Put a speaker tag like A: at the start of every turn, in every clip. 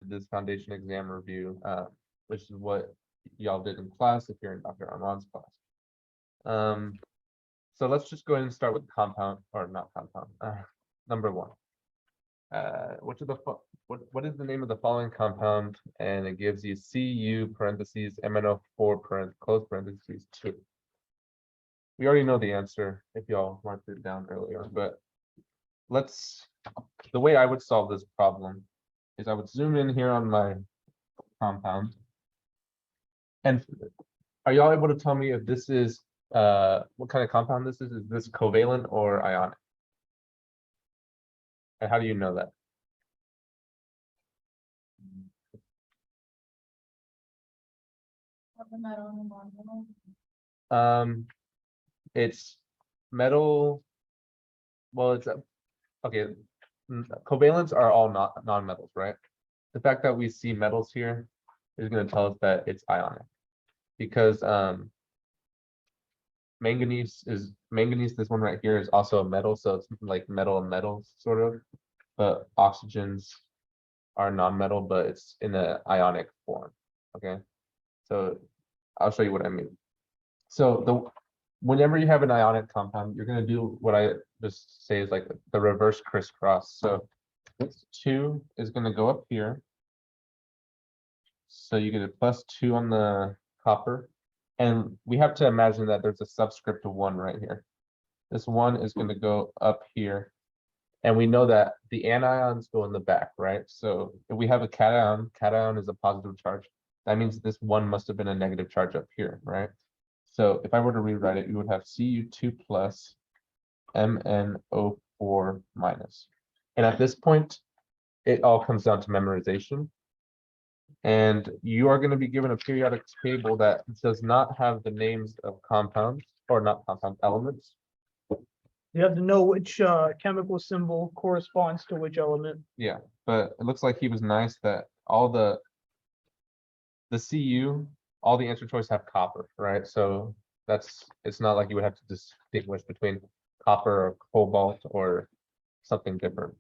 A: this foundation exam review, which is what y'all did in class if you're in Dr. Armand's class. So let's just go ahead and start with compound, or not compound, number one. What is the name of the following compound? And it gives you Cu parentheses MnO4 close parentheses 2. We already know the answer if y'all marked it down earlier, but the way I would solve this problem is I would zoom in here on my compound. And are y'all able to tell me if this is what kind of compound this is? Is this covalent or ionic? And how do you know that? It's metal. Well, it's okay. Covalents are all non-metals, right? The fact that we see metals here is going to tell us that it's ionic, because manganese, this one right here, is also a metal, so it's like metal and metals sort of, but oxygens are non-metal, but it's in an ionic form. Okay, so I'll show you what I mean. So whenever you have an ionic compound, you're going to do what I just say is like the reverse crisscross. So this 2 is going to go up here. So you get a +2 on the copper. And we have to imagine that there's a subscript of 1 right here. This 1 is going to go up here. And we know that the anions go in the back, right? So if we have a cation is a positive charge. That means this 1 must have been a negative charge up here, right? So if I were to rewrite it, you would have Cu2 plus MnO4 minus. And at this point, it all comes down to memorization. And you are going to be given a periodic table that does not have the names of compounds, or not compound elements.
B: You have to know which chemical symbol corresponds to which element.
A: Yeah, but it looks like he was nice that all the Cu, all the answer choice have copper, right? So it's not like you would have to distinguish between copper or cobalt or something different.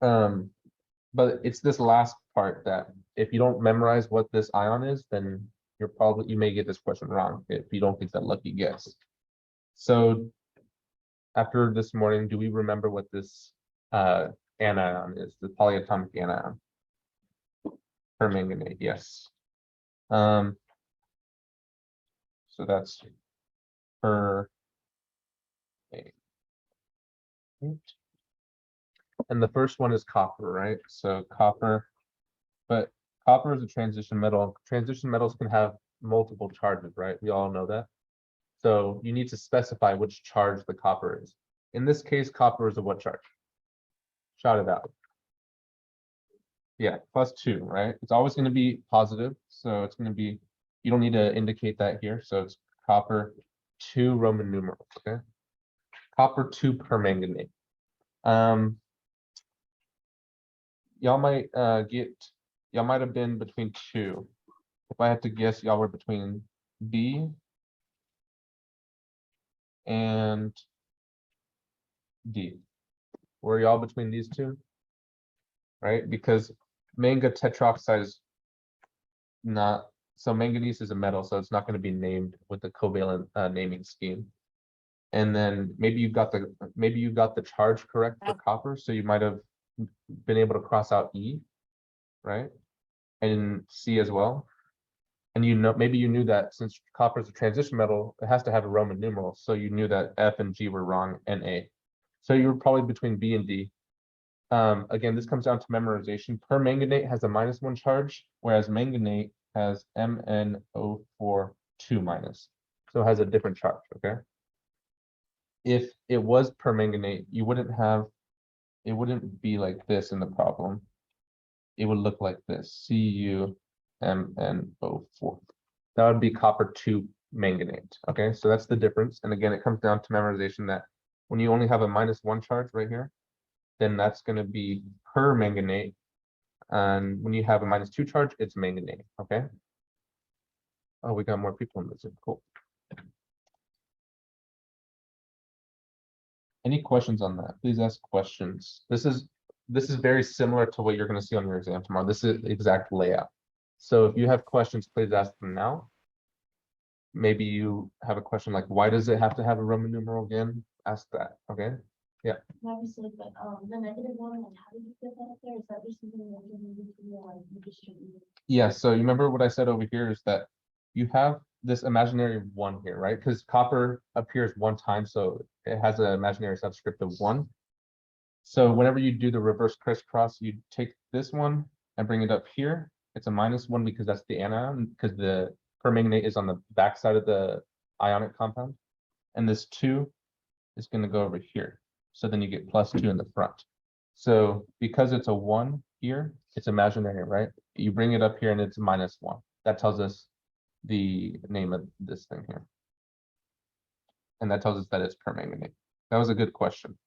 A: But it's this last part that if you don't memorize what this ion is, then you may get this question wrong if you don't get that lucky guess. So after this morning, do we remember what this anion is, the polyatomic anion? Permanganate, yes. So that's and the first one is copper, right? So copper, but copper is a transition metal. Transition metals can have multiple charges, right? We all know that. So you need to specify which charge the copper is. In this case, copper is a what charge? Shout it out. Yeah, +2, right? It's always going to be positive. So it's going to be, you don't need to indicate that here. So it's copper 2 Roman numerals, okay? Copper 2 permanganate. Y'all might have been between 2. If I had to guess, y'all were between B and D. Were y'all between these two? Right? Because manga tetroxide is not, so manganese is a metal, so it's not going to be named with the covalent naming scheme. And then maybe you got the charge correct for copper, so you might have been able to cross out E, right? And C as well. And maybe you knew that since copper is a transition metal, it has to have a Roman numeral. So you knew that F and G were wrong and A. So you were probably between B and D. Again, this comes down to memorization. Permanganate has a -1 charge, whereas manganate has MnO4 2-. So it has a different charge, okay? If it was permanganate, it wouldn't be like this in the problem. It would look like this, CuMnO4. That would be copper 2 manganate, okay? So that's the difference. And again, it comes down to memorization that when you only have a -1 charge right here, then that's going to be permanganate. And when you have a -2 charge, it's manganate, okay? Oh, we got more people in this, cool. Any questions on that? Please ask questions. This is this is very similar to what you're gonna see on your exam tomorrow. This is the exact layout. So if you have questions, please ask them now. Maybe you have a question like, why does it have to have a Roman numeral again? Ask that, okay?
C: Obviously, but the -1, like, how did you get that there? Is that just something that you needed to realize you distributed?
A: Yeah, so you remember what I said over here is that you have this imaginary one here, right? Because copper appears one time, so it has an imaginary subscript of 1. So whenever you do the reverse crisscross, you take this one and bring it up here. It's a -1 because that's the anion, because the permanganate is on the back side of the ionic compound. And this 2 is going to go over here. So then you get +2 in the front. So because it's a 1 here, it's imaginary, right? You bring it up here and it's -1. That tells us the name of this thing here. And that tells us that it's permanganate. That was a good question.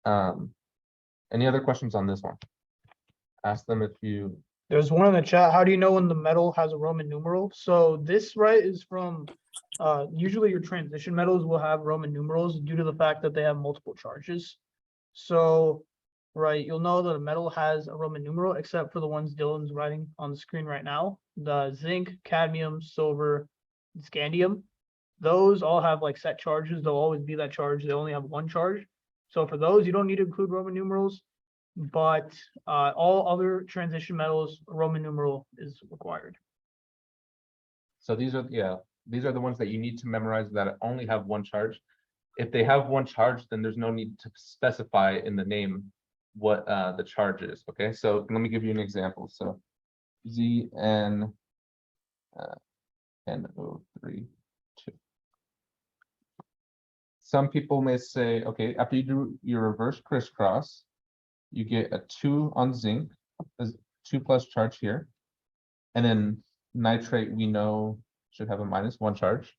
A: Any other questions on this one? Ask them if you,
B: There's one in the chat. How do you know when the metal has a Roman numeral? So this, right, is from, usually your transition metals will have Roman numerals due to the fact that they have multiple charges. So, right, you'll know that a metal has a Roman numeral, except for the ones Dylan's writing on the screen right now. The zinc, cadmium, silver, and scandium. Those all have like set charges. They'll always be that charge. They only have one charge. So for those, you don't need to include Roman numerals. But all other transition metals, Roman numeral is required.
A: so these are, yeah, these are the ones that you need to memorize that only have one charge. If they have one charge, then there's no need to specify in the name what the charge is, okay? So let me give you an example. So ZN NO3 2. Some people may say, okay, after you do your reverse crisscross, you get a 2 on zinc, there's 2+ charge here. And then nitrate, we know, should have a -1 charge.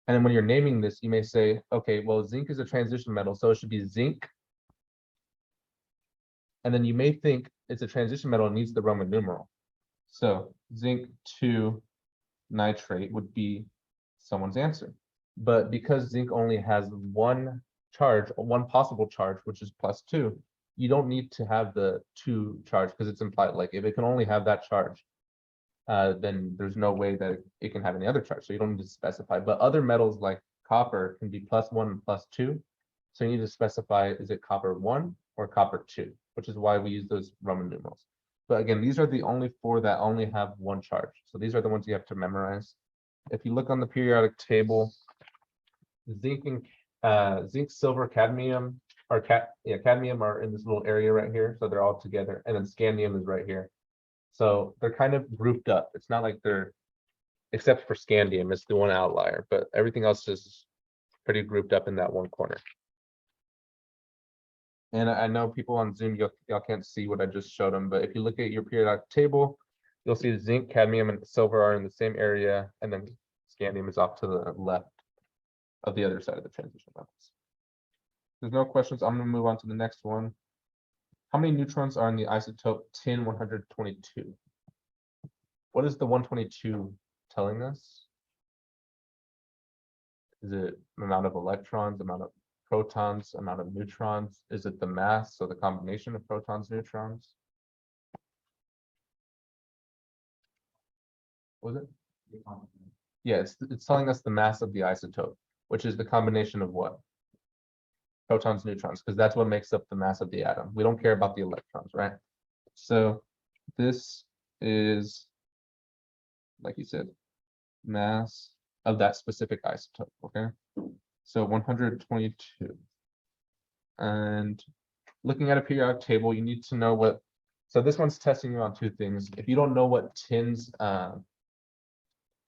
A: And then when you're naming this, you may say, okay, well, zinc is a transition metal, so it should be zinc. And then you may think it's a transition metal, it needs the Roman numeral. So zinc 2 nitrate would be someone's answer. But because zinc only has one charge, one possible charge, which is +2, you don't need to have the 2 charge because it's implied. Like if it can only have that charge, then there's no way that it can have any other charge. So you don't need to specify. But other metals like copper can be +1 and +2. So you need to specify, is it copper 1 or copper 2, which is why we use those Roman numerals. But again, these are the only 4 that only have one charge. So these are the ones you have to memorize. If you look on the periodic table, zinc and zinc, silver, cadmium, or cadmium are in this little area right here. So they're all together. And then scandium is right here. So they're kind of grouped up. It's not like they're, except for scandium, it's the one outlier, but everything else is pretty grouped up in that one corner. And I know people on Zoom, y'all can't see what I just showed them, but if you look at your periodic table, you'll see zinc, cadmium, and silver are in the same area, and then scandium is off to the left of the other side of the transition metals. There's no questions. I'm going to move on to the next one. How many neutrons are in the isotope tin 122? What is the 122 telling us? Is it amount of electrons, amount of protons, amount of neutrons? Is it the mass, so the combination of protons, neutrons? Was it? Yeah, it's telling us the mass of the isotope, which is the combination of what? Protons, neutrons, because that's what makes up the mass of the atom. We don't care about the electrons, right? So this is, like you said, mass of that specific isotope, okay? So 122. And looking at a periodic table, you need to know what, so this one's testing you on 2 things. If you don't know what tin's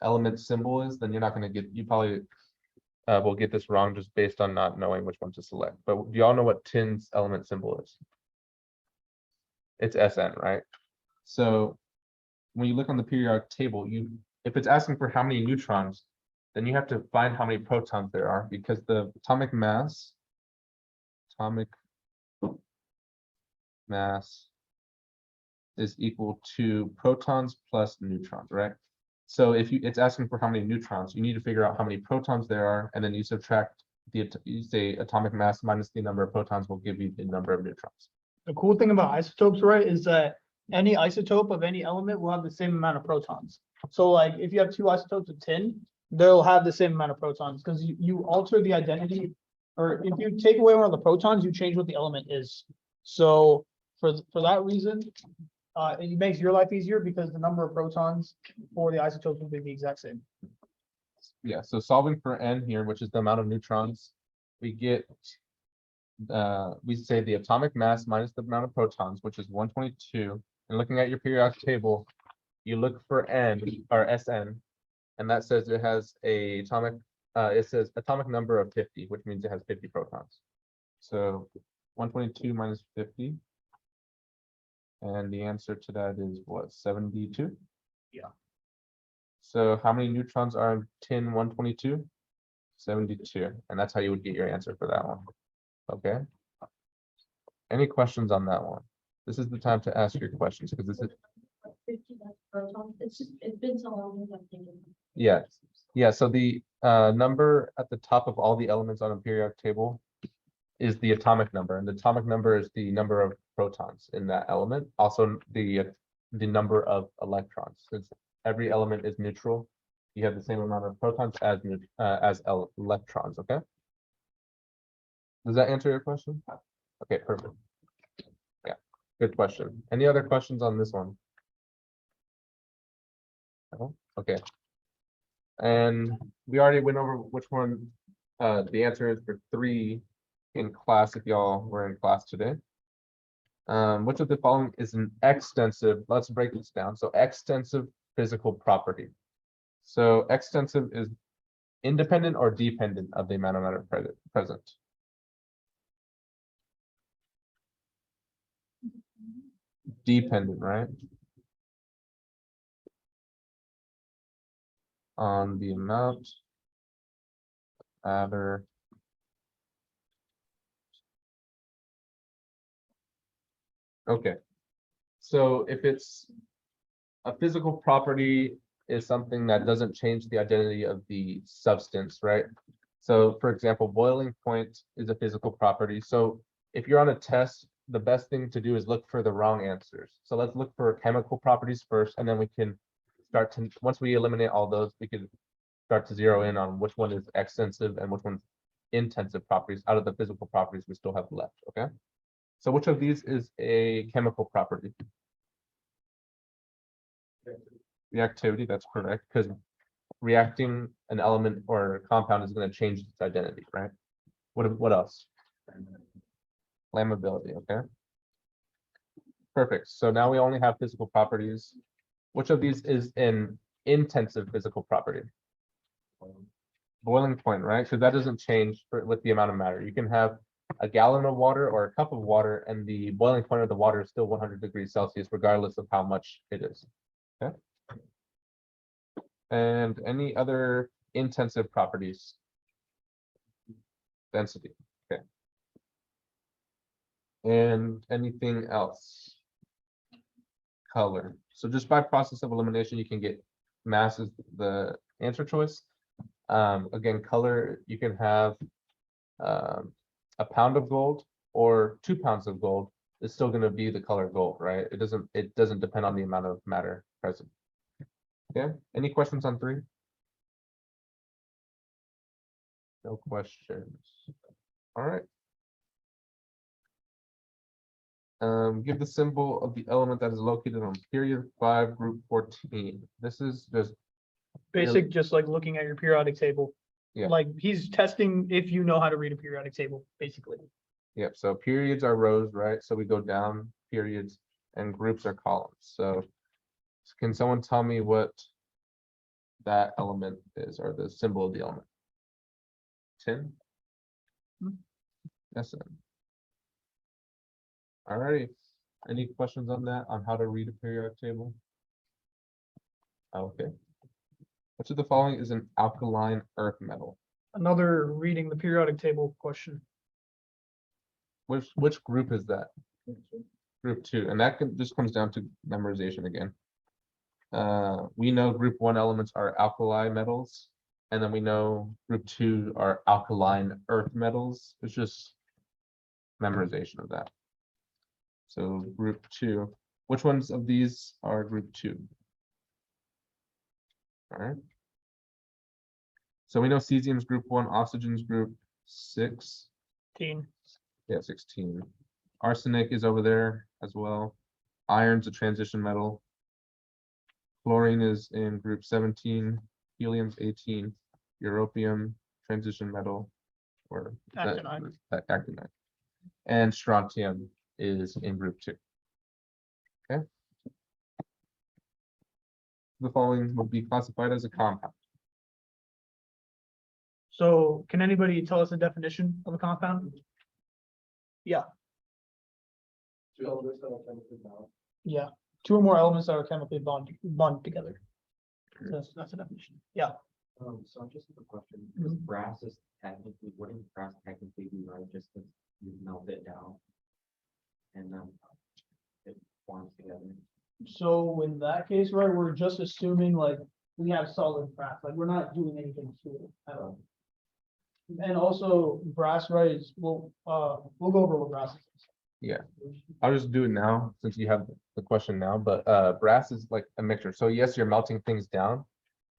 A: element symbol is, then you're not going to get, you probably will get this wrong just based on not knowing which one to select. But do y'all know what tin's element symbol is? It's SN, right? So when you look on the periodic table, if it's asking for how many neutrons, then you have to find how many protons there are, because the atomic mass is equal to protons plus neutrons, right? So if it's asking for how many neutrons, you need to figure out how many protons there are, and then you subtract you say atomic mass minus the number of protons will give you the number of neutrons.
B: The cool thing about isotopes, right, is that any isotope of any element will have the same amount of protons. So like, if you have two isotopes of tin, they'll have the same amount of protons, because you alter the identity. Or if you take away one of the protons, you change what the element is. So for that reason, it makes your life easier because the number of protons for the isotopes will be the exact same.
A: Yeah, so solving for n here, which is the amount of neutrons, we get, we say the atomic mass minus the amount of protons, which is 122. And looking at your periodic table, you look for n or Sn, and that says it has a atomic, it says atomic number of 50, which means it has 50 protons. So 122 minus 50. And the answer to that is what, 72?
B: Yeah.
A: So how many neutrons are in tin 122? 72, and that's how you would get your answer for that one. Okay. Any questions on that one? This is the time to ask your questions, because this is,
C: 50 protons, it's been so long since I'm thinking.
A: yeah. Yeah, so the number at the top of all the elements on a periodic table is the atomic number, and the atomic number is the number of protons in that element. Also, the number of electrons. Since every element is neutral, you have the same amount of protons as electrons. Okay. Does that answer your question? Okay, perfect. Yeah, good question. Any other questions on this one? No? Okay. And we already went over which one the answer is for 3 in class, if y'all were in class today. Which of the following is an extensive, let's break this down. So extensive physical property. So extensive is independent or dependent of the amount of matter present. Dependent, right? On the amount of matter. Okay. So if it's a physical property is something that doesn't change the identity of the substance, right? So for example, boiling point is a physical property. So if you're on a test, the best thing to do is look for the wrong answers. So let's look for chemical properties first, and then we can start to, once we eliminate all those, we can start to zero in on which one is extensive and which one's intensive properties out of the physical properties we still have left, okay? So which of these is a chemical property? Reactivity, that's correct, because reacting an element or a compound is going to change its identity, right? What else? Flammability, okay. Perfect. So now we only have physical properties. Which of these is an intensive physical property? Boiling point, right? Because that doesn't change with the amount of matter. You can have a gallon of water or a cup of water, and the boiling point of the water is still 100 degrees Celsius, regardless of how much it is. Okay. And any other intensive properties? Density. Okay. And anything else? Color. So just by process of elimination, you can get mass as the answer choice. Again, color, you can have a pound of gold or 2 pounds of gold. It's still going to be the color gold, right? It doesn't depend on the amount of matter present. Okay. Any questions on 3? No questions. All right. Give the symbol of the element that is located on period 5, group 14. This is just
B: Basic, just like looking at your periodic table.
A: Yeah.
B: Like he's testing if you know how to read a periodic table, basically.
A: Yep, so periods are rows, right? So we go down periods and groups are columns. So can someone tell me what that element is, or the symbol of the element? Tin?
B: Hmm.
A: Yes. All righty. Any questions on that, on how to read a periodic table? Okay. Which of the following is an alkaline earth metal?
B: Another reading the periodic table question.
A: Which group is that? Group 2, and that just comes down to memorization again. We know group 1 elements are alkali metals, and then we know group 2 are alkaline earth metals. It's just memorization of that. So group two, which ones of these are group two? All right. So we know cesium's group one, oxygen's group 6. Yeah, 16. Arsenic is over there as well. Iron's a transition metal. Chlorine is in group 17, helium's 18, europium, transition metal, or is that-
B: Actinide.
A: actinide. And strontium is in group 2. Okay. The following would be classified as a compound.
B: So can anybody tell us the definition of a compound? Yeah, yeah, two or more elements that are chemically bond together. That's the definition. Yeah,
D: So I just have a question, because
B: Mhm.
D: brass is technically, wouldn't brass technically be right, just because you melt it down? And then it forms together.
B: so in that case, right, we're just assuming like we have solid brass, like we're not doing anything to it at all. And also brass, right, is, we'll go over what brass is.
A: Yeah. I'll just do it now since you have the question now, but brass is like a mixture. So yes, you're melting things down,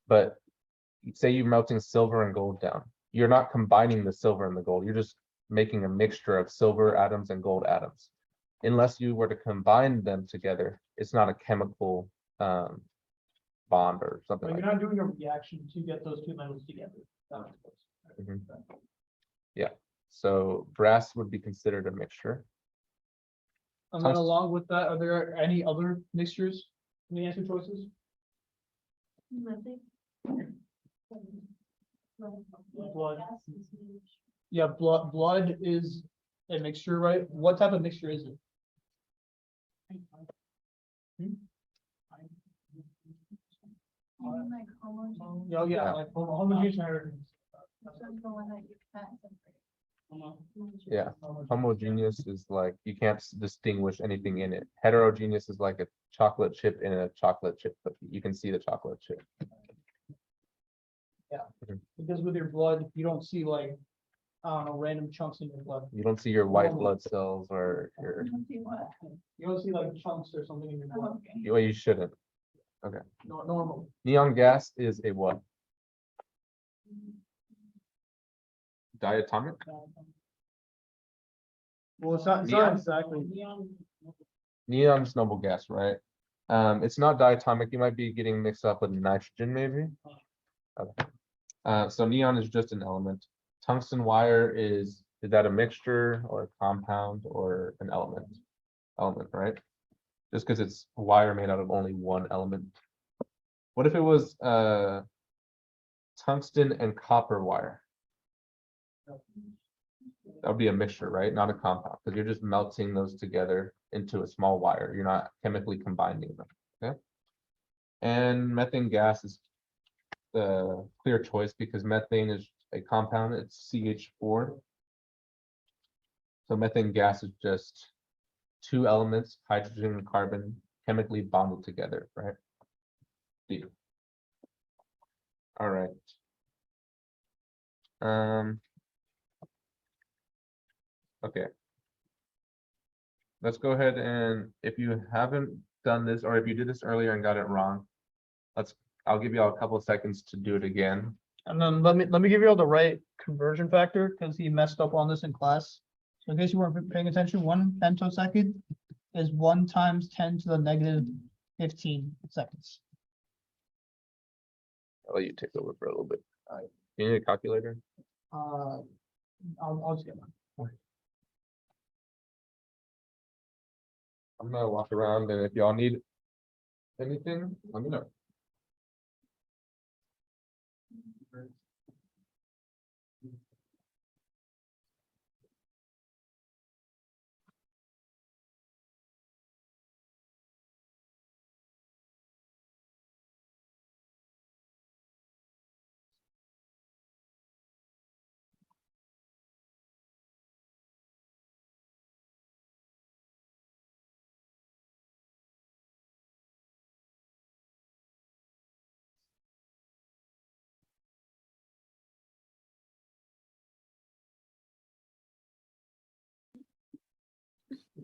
A: but say you're melting silver and gold down. You're not combining the silver and the gold. You're just making a mixture of silver atoms and gold atoms. Unless you were to combine them together, it's not a chemical bond or something
B: But
A: like
B: you're not doing a reaction to get those two metals together.
A: that. Mhm. Yeah, so brass would be considered a mixture.
B: And then
A: Tungst-
B: along with that, are there any other mixtures in the answer choices?
C: Nothing.
B: Blood. Yeah, blood is a mixture, right? What type of mixture is it?
C: Like homogeneous.
B: Yeah,
A: Yeah.
B: like homogeneous hydrogens.
C: That's the one that you can't separate.
A: Yeah. Homogeneous is like, you can't distinguish anything in it. Heterogeneous is like a chocolate chip in a chocolate chip cookie. You can see the chocolate chip.
B: Because with your blood, you don't see like, I don't know, random chunks in your blood.
A: You don't see your white blood cells or your,
C: What?
B: You don't see like chunks or something in your blood.
C: Okay.
A: well, you shouldn't.
B: Normal.
A: Neon gas is a what? Diatomic?
B: Well, it's not
A: Neon?
B: exactly.
A: Neon's noble gas, right? It's not diatomic. You might be getting mixed up with nitrogen, maybe. Okay. So neon is just an element. Tungsten wire is that a mixture or a compound or an element? Element, right? Just because it's wire made out of only one element. What if it was tungsten and copper wire? That would be a mixture, right? Not a compound, because you're just melting those together into a small wire. You're not chemically combining them, okay? And methane gas is the clear choice because methane is a compound, it's CH4. So methane gas is just two elements, hydrogen and carbon, chemically bonded together, right? D. All right. Okay. Let's go ahead and if you haven't done this, or if you did this earlier and got it wrong, I'll give you all a couple of seconds to do it again.
B: And then let me give you all the right conversion factor, because he messed up on this in class. So in case you weren't paying attention, 1 femtosecond is 1 times 10 to the negative 15 seconds.
A: I'll let you take over for a little bit. You need a calculator?
B: I'll just get one.
A: I'm gonna walk around and if y'all need anything, let me know.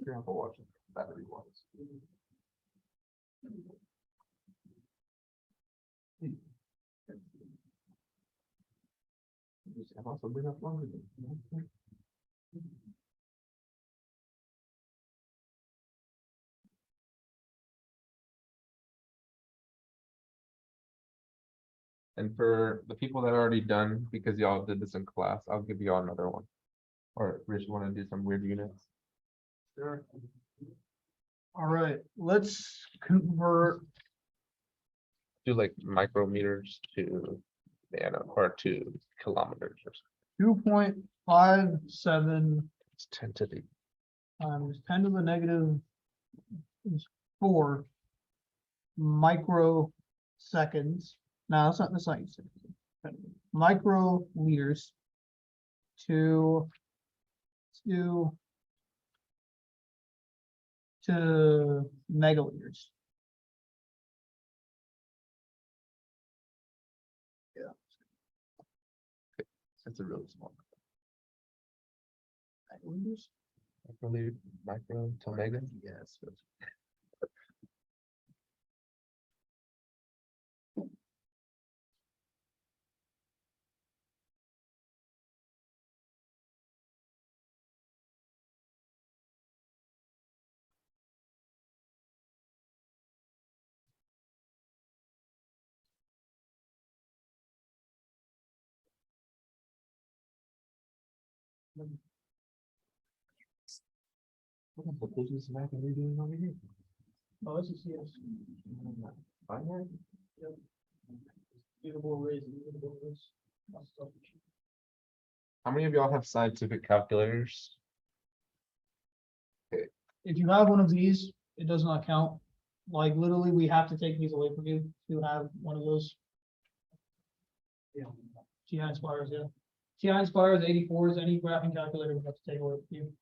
A: Yeah, I'll watch it. battery was. I've also been up longer than. And for the people that are already done, because y'all did this in class, I'll give you all another one. Or Rich, wanna do some weird units?
B: Sure. All right, let's convert,
A: Do like micrometers to nano or to kilometers or something.
B: 2.57
A: It's 10 to the.
B: times 10 to the negative is 4 microseconds. No, that's not seconds. Microliters to megaliters.
A: It's a really small.
B: Megaliters?
A: Microliter, micro to mega. Yes. What business am I gonna be doing over here?
B: Oh, this is yes.
A: Binary?
B: Mutable arrays, immutable arrays. That's stuff.
A: How many of y'all have scientific calculators?
B: If you have one of these, it does not count. Like literally, we have to take these away from you to have one of those. Yeah. TI Inspires, yeah. TI Inspires 84s, any graphing calculator we have to take away from you.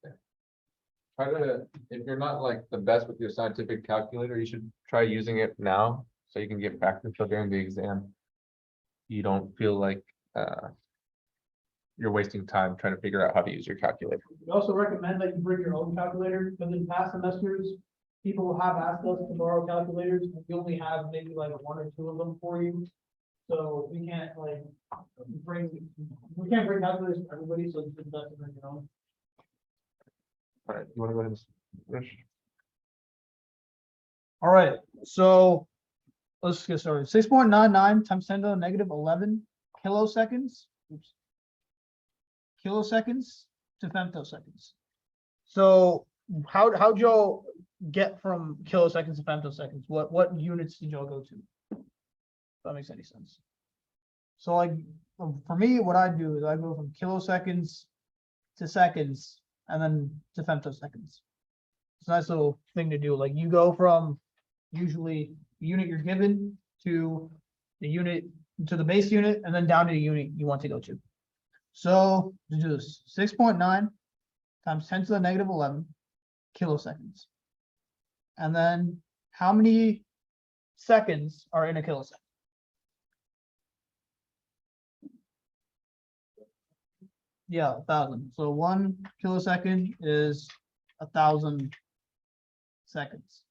A: Try to, if you're not like the best with your scientific calculator, you should try using it now, so you can get practice so during the exam. You don't feel like, you're wasting time trying to figure out how to use your calculator.
B: We also recommend that you bring your own calculator, because in past semesters, people have asked us to borrow calculators, and we only have maybe like one or two of them for you. So we can't like we can't bring calculators for everybody, so it's best to bring your own.
A: All right, you wanna go ahead and, Rich?
B: All right, so let's get started. 6.99 times 10 to the negative 11 kiloseconds. Oops. Kiloseconds to femtoseconds. So how'd y'all get from kiloseconds to femtoseconds? What units did y'all go to? If that makes any sense. So like for me, what I do is I go from kiloseconds to seconds and then to femtoseconds. It's a nice little thing to do. Like you go from usually the unit you're given to the unit to the base unit and then down to the unit you want to go to. So to do this, 6.9 times 10 to the negative 11 kiloseconds. And then how many seconds are in a kilosecond? Yeah, 1,000. So 1 kilosecond is 1,000 seconds.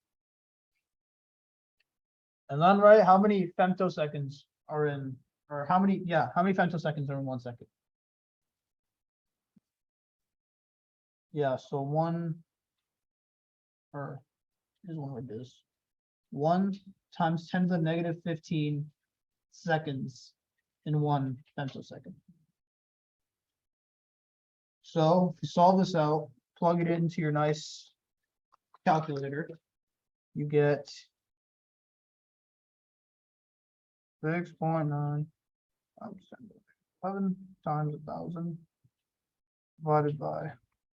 B: And then, right, how many femtoseconds are in, or how many femtoseconds are in 1 second? Yeah, so one, or here's one like this. 1 times 10 to the negative 15 seconds in 1 femtosecond. So if you solve this out, plug it into your nice calculator, you get 6.9 times 11 times 1,000 divided by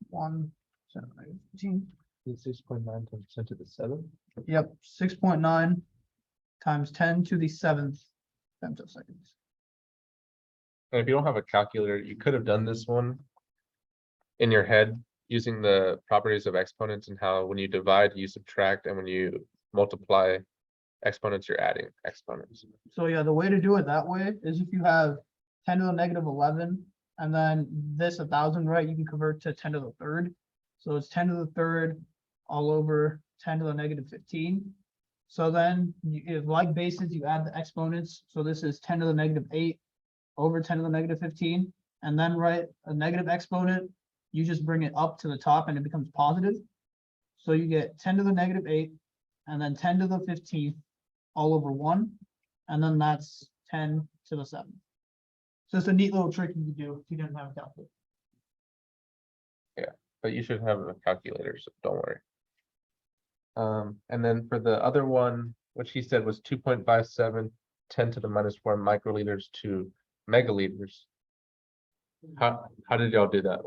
B: 1 10 to the negative 15.
A: 6.9 times 10 to the 7.
B: Yep, 6.9 times 10 to the 7th femtoseconds.
A: And if you don't have a calculator, you could have done this one in your head using the properties of exponents and how when you divide, you subtract, and when you multiply exponents, you're adding exponents.
B: So yeah, the way to do it that way is if you have 10 to the negative 11 and then this 1,000, right? You can convert to 10 to the 3rd. So it's 10 to the 3rd all over 10 to the negative 15. So then, if like bases, you add the exponents, so this is 10 to the negative 8 over 10 to the negative 15, and then write a negative exponent, you just bring it up to the top and it becomes positive. So you get 10 to the negative 8, and then 10 to the 15th, all over 1, and then that's 10 to the 7th. So it's a neat little trick you can do if you didn't have a calculator.
A: But you should have a calculator, so don't worry. And then for the other one, which he said was 2.57, 10 to the minus 4 microliters to megaliters. How did y'all do that?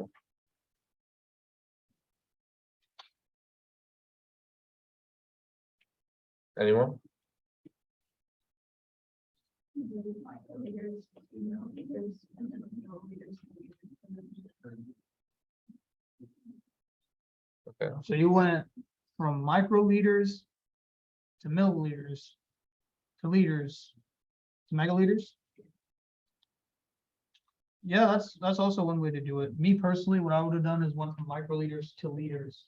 A: Anyone?
C: Microliters, milliliters, and then milliliters.
A: Okay,
B: So you went from microliters to milliliters to liters to megaliters. Yeah, that's also one way to do it. Me personally, what I would have done is went from microliters to liters,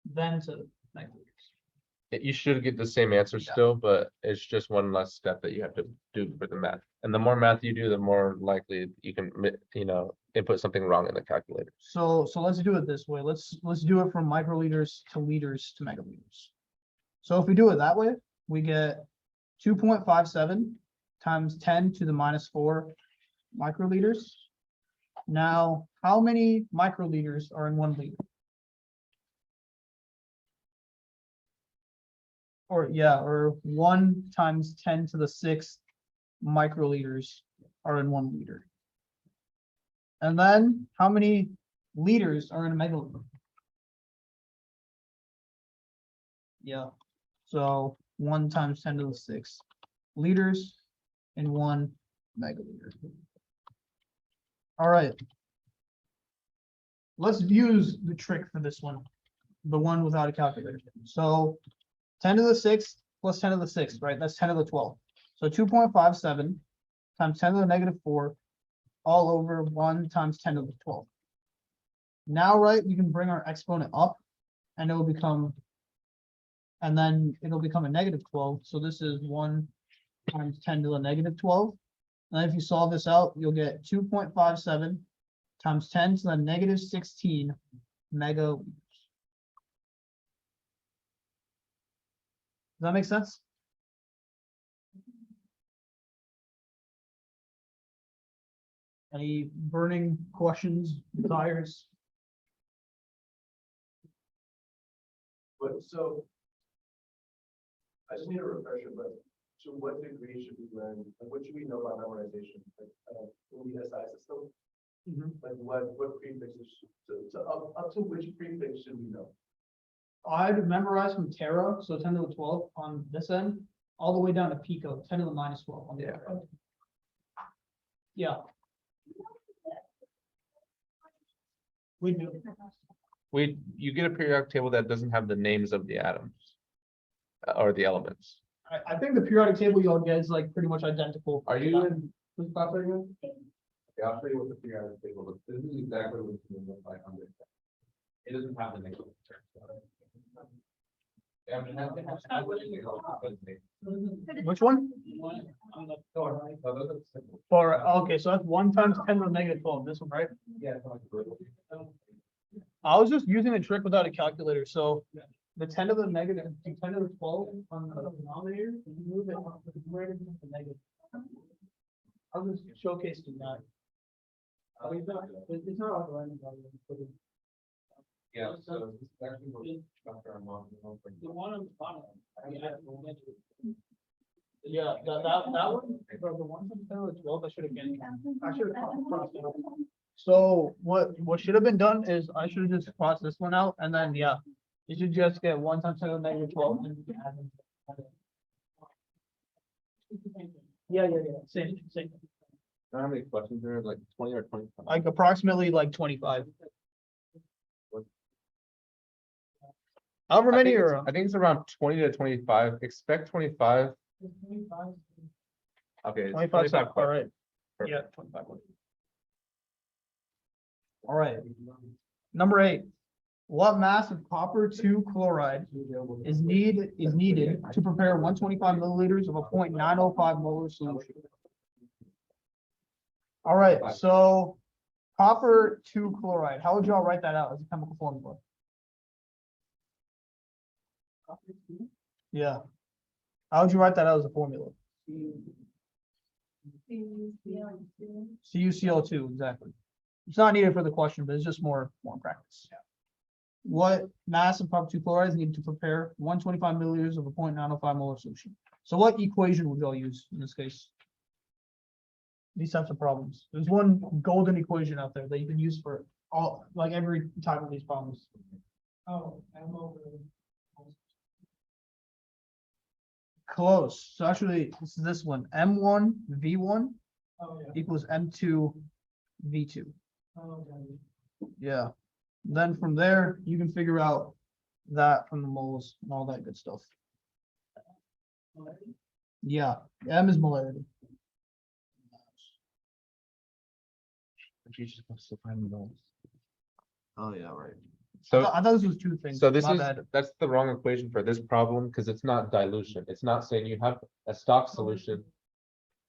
B: then to megaliters.
A: you should get the same answer still, but it's just one less step that you have to do for the math. And the more math you do, the more likely you can, input something wrong in the calculator.
B: So let's do it this way. Let's do it from microliters to liters to megaliters. So if we do it that way, we get 2.57 times 10 to the minus 4 microliters. Now, how many microliters are in 1 liter? Or 1 times 10 to the 6th microliters are in 1 liter. And then how many liters are in a megaliter? Yeah, so 1 times 10 to the 6th liters in 1 megaliter. All right. Let's use the trick for this one, the one without a calculator. So 10 to the 6th plus 10 to the 6th, right? That's 10 to the 12th. So 2.57 times 10 to the negative 4 all over 1 times 10 to the 12th. Now, right, we can bring our exponent up and it will become, and then it'll become a negative 12. So this is 1 times 10 to the negative 12. And if you solve this out, you'll get 2.57 times 10 to the negative 16 megaliters. Does that make sense? Any burning questions, desires?
E: But so. I just need a refresher, but to what degree should we learn, and what should we know about memorization? Like, in the SI system, like what prefixes, up to which prefix should we know?
B: I'd memorize from Terra, so 10 to the 12 on this end, all the way down to Pico, 10 to the minus 12 on the other end. Yeah. We do.
A: You get a periodic table that doesn't have the names of the atoms. Or the elements.
B: I think the periodic table you'll get is like pretty much identical.
A: Are you in? Which class are you in? Okay, I'll show you what the periodic table looks. This is exactly what it's gonna look like on this. It doesn't have the names. Yeah, I mean,
B: Which one? For, okay, so that's 1 times 10 to the negative 12, this one, right?
A: Yeah.
B: I was just using a trick without a calculator, so the 10 to the negative, 10 to the 12 on the denominator, you move it up to the numerator to the negative. I was just showcasing that. It's not all right.
A: Yeah, so this is actually what Dr. Armand.
B: The one on the bottom. Yeah, that one, bro, the one from 10 to the 12, I should have been, I should have crossed it out. So what should have been done is I should have just crossed this one out and then, yeah. You should just get 1 times 10 to the negative 12. And you can add them. Yeah, same.
A: How many questions there? Like 20 or 25?
B: Like approximately like 25. However
A: I
B: many
A: think
B: are.
A: I think it's around 20 to 25. Expect 25. Okay. it's
B: 25, all right.
A: Perfect.
B: Yeah, 25. All right. Number 8. What mass of copper two chloride is needed to prepare 125 milliliters of a 0.905 molar solution? All right, so copper two chloride, how would y'all write that out as a chemical formula? Yeah. How would you write that out as a formula? CuCl2, exactly. It's not needed for the question, but it's just more practice. What mass of copper two chloride is needed to prepare 125 milliliters of a 0.905 molar solution? So what equation would y'all use in this case? These types of problems. There's one golden equation out there that you can use for all, like every type of these problems. Oh, M over. Close. So actually, this is this one. M1 V1 equals M2 V2. Yeah. Then from there, you can figure out that from the moles and all that good stuff. Yeah, M is molarity.
A: Oh, yeah, right.
B: I
A: So,
B: thought this was two things.
A: so this
B: My
A: is,
B: bad.
A: that's the wrong equation for this problem, because it's not dilution. It's not saying you have a stock solution.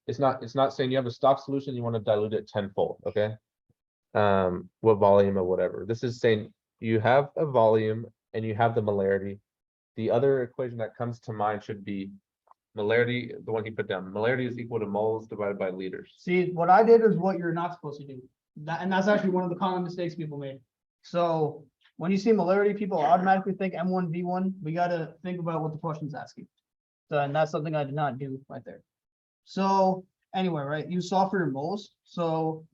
A: It's not saying you have a stock solution, you want to dilute it tenfold, okay? What volume or whatever. This is saying you have a volume and you have the molarity. The other equation that comes to mind should be molarity, the one he put down. Molarity is equal to moles divided by liters.
B: See, what I did is what you're not supposed to do. And that's actually one of the common mistakes people make. So when you see molarity, people automatically think M1 V1. We gotta think about what the question's asking. So, and that's something I did not do right there. So anyway, right, you solve for your moles. So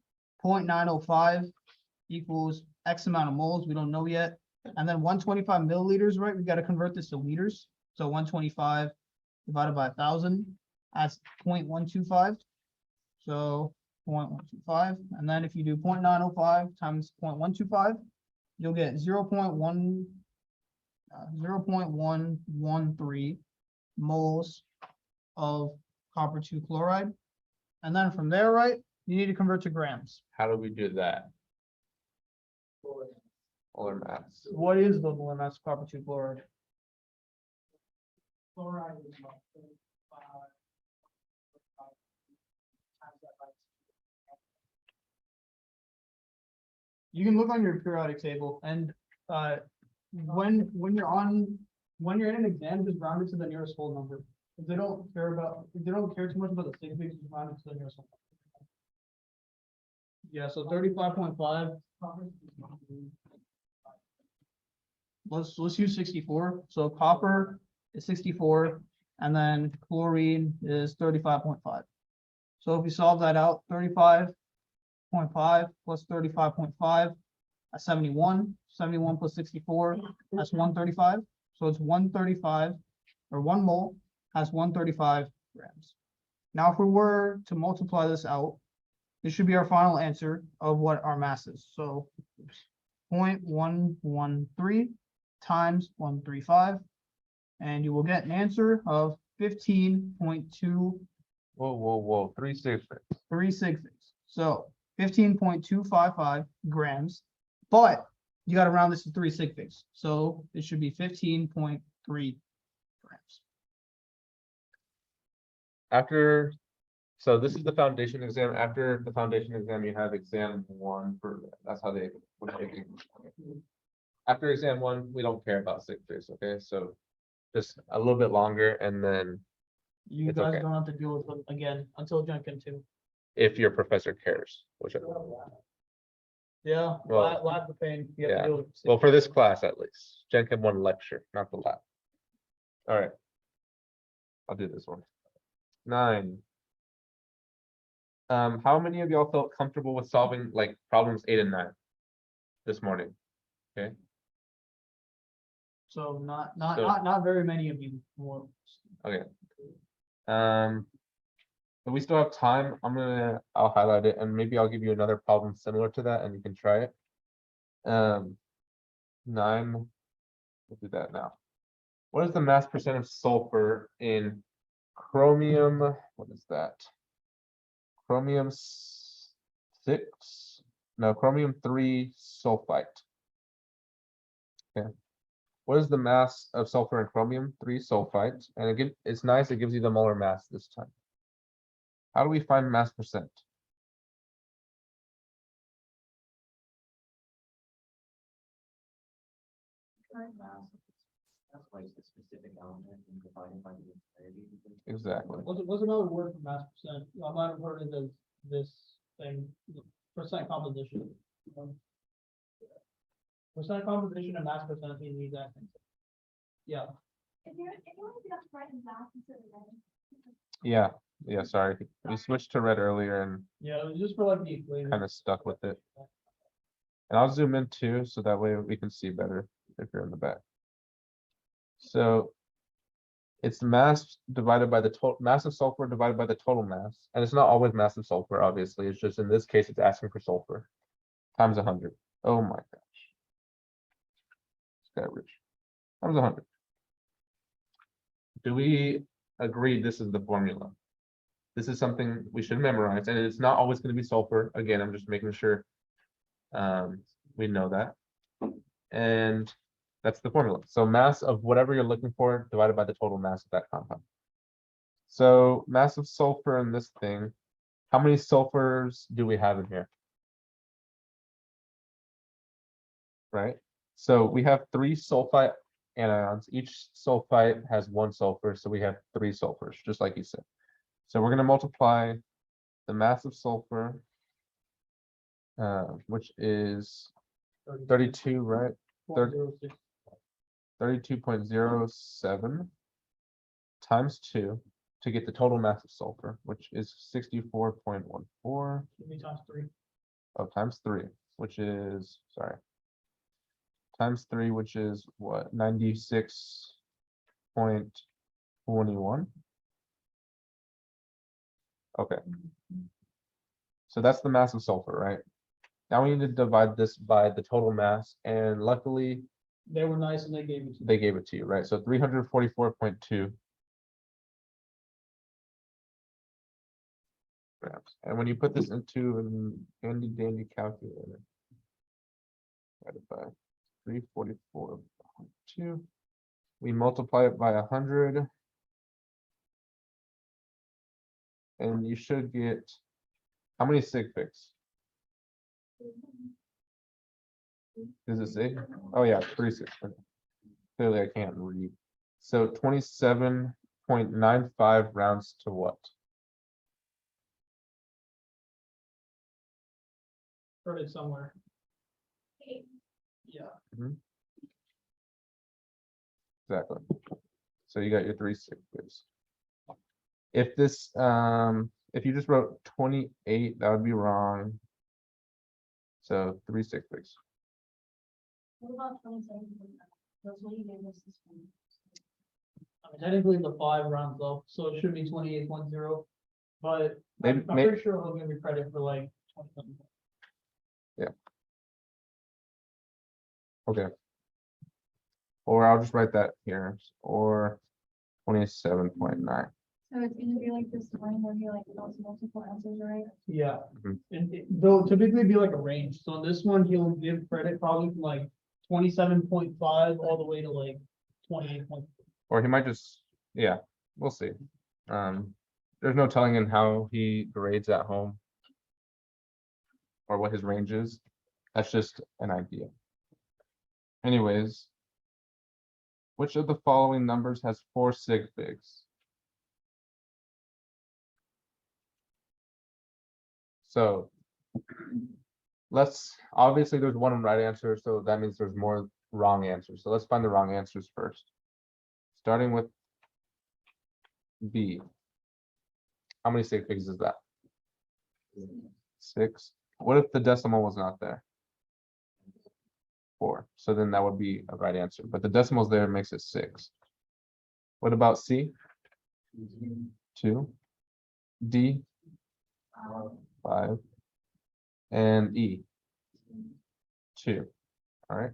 B: 0.905 equals X amount of moles, we don't know yet. And then 125 milliliters, right? We gotta convert this to liters. So 125 divided by 1,000, that's 0.125. So 0.125, and then if you do 0.905 times 0.125, you'll get 0.113 moles of copper two chloride. And then from there, right, you need to convert to grams.
A: How do we do that? Molar mass.
B: What is the molar mass of copper two chloride? Chloride is you can look on your periodic table and when you're in an exam, just round it to the nearest whole number. If they don't care too much about the sig figs, just round it to the nearest whole number. Yeah, so 35.5. Let's use 64. So copper is 64, and then chlorine is 35.5. So if we solve that out, 35.5 plus 35.5, that's 71. 71 plus 64, that's 135. So it's 135, or 1 mole has 135 grams. Now, if we were to multiply this out, this should be our final answer of what our mass is. So 0.113 times 135, and you will get an answer of 15.236.
A: Whoa, 366.
B: So 15.255 grams, but you got to round this to 3 sig figs. So it should be 15.3 grams.
A: After, so this is the foundation exam. After the foundation exam, you have exam 1 for, that's how they would take it. After exam 1, we don't care about sig figs, okay? So just a little bit longer, and then
B: You
A: It's
B: guys
A: okay.
B: don't have to deal with them again until Gen Chem 2.
A: if your professor cares, which,
B: Yeah,
A: Well,
B: lab the pain. You have to
A: yeah.
B: deal with
A: well, for this class at least, Gen Chem 1 lecture, not the lab. All right. I'll do this one. 9. How many of y'all felt comfortable with solving like problems 8 and 9 this morning?
B: So not very many of you. More.
A: Okay. But we still have time. I'll highlight it and maybe I'll give you another problem similar to that and you can try it. 9, we'll do that now. What is the mass percent of sulfur in chromium? What is that? Chromium 6? No, chromium 3 sulfite. What is the mass of sulfur and chromium? 3 sulfides, and it's nice, it gives you the molar mass this time. How do we find mass percent?
C: Current mass.
D: That's why it's the specific element and divided by the entirety.
A: Exactly.
B: What's another word for mass percent? I might have heard it as this thing, percent composition. Percent composition and mass percent mean the exact same. Yeah,
C: If you want to do that right in math instead of writing.
A: Yeah, sorry. We switched to red earlier and
B: yeah, it was just for like the equation.
A: kind of stuck with it. And I'll zoom in too, so that way we can see better if you're in the back. So it's the mass divided by the total mass of sulfur divided by the total mass. And it's not always mass of sulfur, obviously. It's just in this case, it's asking for sulfur times 100. Oh my gosh. This guy rich. Times 100. Do we agree this is the formula? This is something we should memorize, and it's not always going to be sulfur. Again, I'm just making sure we know that. And that's the formula. So mass of whatever you're looking for divided by the total mass of that compound. So mass of sulfur in this thing, how many sulfurs do we have in here? Right? So we have 3 sulfite anions. Each sulfite has 1 sulfur, so we have 3 sulfurs, just like you said. So we're going to multiply the mass of sulfur, which is 32, right? 32.07 times 2 to get the total mass of sulfur, which is 64.14
B: Times 3.
A: times 3, which is, sorry, times 3, which is what, 96.21. Okay. So that's the mass of sulfur, right? Now we need to divide this by the total mass, and luckily
B: They were nice and they gave it to
A: they gave it to you, right? So 344.2 grams. And when you put this into an handy dandy calculator, divided by 344.2, we multiply it by 100, and you should get how many sig figs? Does it say? Oh yeah, 3 sig figs. Clearly I can't read. So 27.95 rounds to what?
B: Heard it somewhere.
C: Okay,
B: Yeah.
A: Exactly. So you got your 3 sig figs. If this, if you just wrote 28, that would be wrong. So 3 sig figs.
C: what about 27? That's what you gave us this one.
B: I mean, technically the 5 rounds up, so it should be 28.0. But
A: Maybe-
B: I'm pretty sure he'll give me credit for like 27.
A: Okay. Or I'll just write that here, or 27.9.
C: So it's gonna be like this line where you like those multiple answers, right?
B: Yeah,
A: Mhm.
B: and they'll typically be like a range, so on this one, he'll give credit probably from like 27.5 all the way to like 28.
A: Or he might just, yeah, we'll see. There's no telling in how he grades at home. Or what his range is. That's just an idea. Anyways. Which of the following numbers has 4 sig figs? So. Obviously there's one right answer, so that means there's more wrong answers. So let's find the wrong answers first. Starting with B. How many sig figs is that? 6. What if the decimal was not there? 4. So then that would be a right answer, but the decimal's there makes it 6. What about C? 2. D? 5. And E? 2. All right.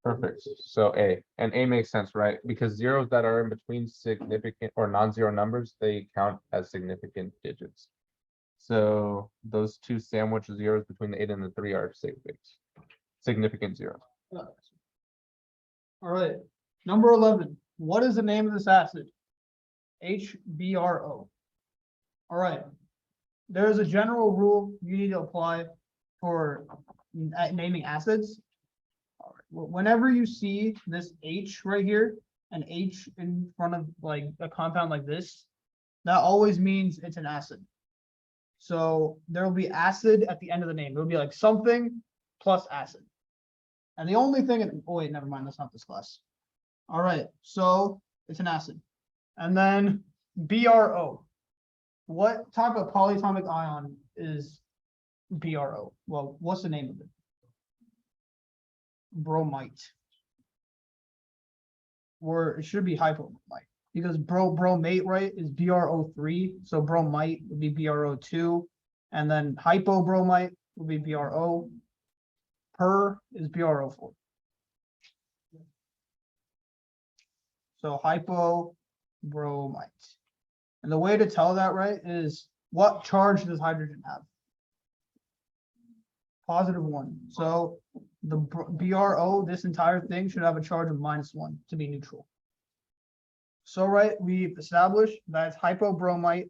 A: Perfect. So A, and A makes sense, right? Because zeros that are in between significant or non-zero numbers, they count as significant digits. So those 2 sandwich zeros between the 8 and the 3 are sig figs. Significant zeros.
B: All right, number 11, what is the name of this acid? HBRO. All right, there's a general rule you need to apply for naming acids. All right, whenever you see this H right here, an H in front of like a compound like this, that always means it's an acid. So there will be acid at the end of the name. It'll be like something plus acid. And the only thing, oh wait, never mind, that's not this class. All right, so it's an acid. And then BRO. What type of polyatomic ion is BRO? Well, what's the name of it? Bromite. Or it should be hypobromite, because bromate, right, is BRO3, so bromite would be BRO2, and then hypobromite would be BRO. Per is BRO4. So hypobromite. And the way to tell that, right, is what charge does hydrogen have? +1. So the BRO, this entire thing should have a charge of -1 to be neutral. So, right, we've established that it's hypobromite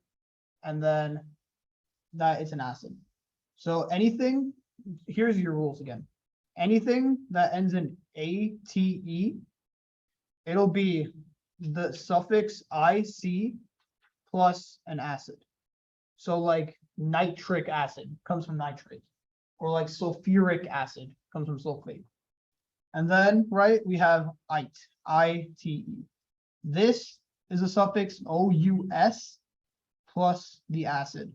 B: and then that it's an acid. So anything, here's your rules again. Anything that ends in ATE, it'll be the suffix IC plus an acid. So like nitric acid comes from nitrate, or like sulfuric acid comes from sulfate. And then, right, we have ite, ITE. This is a suffix OUS plus the acid.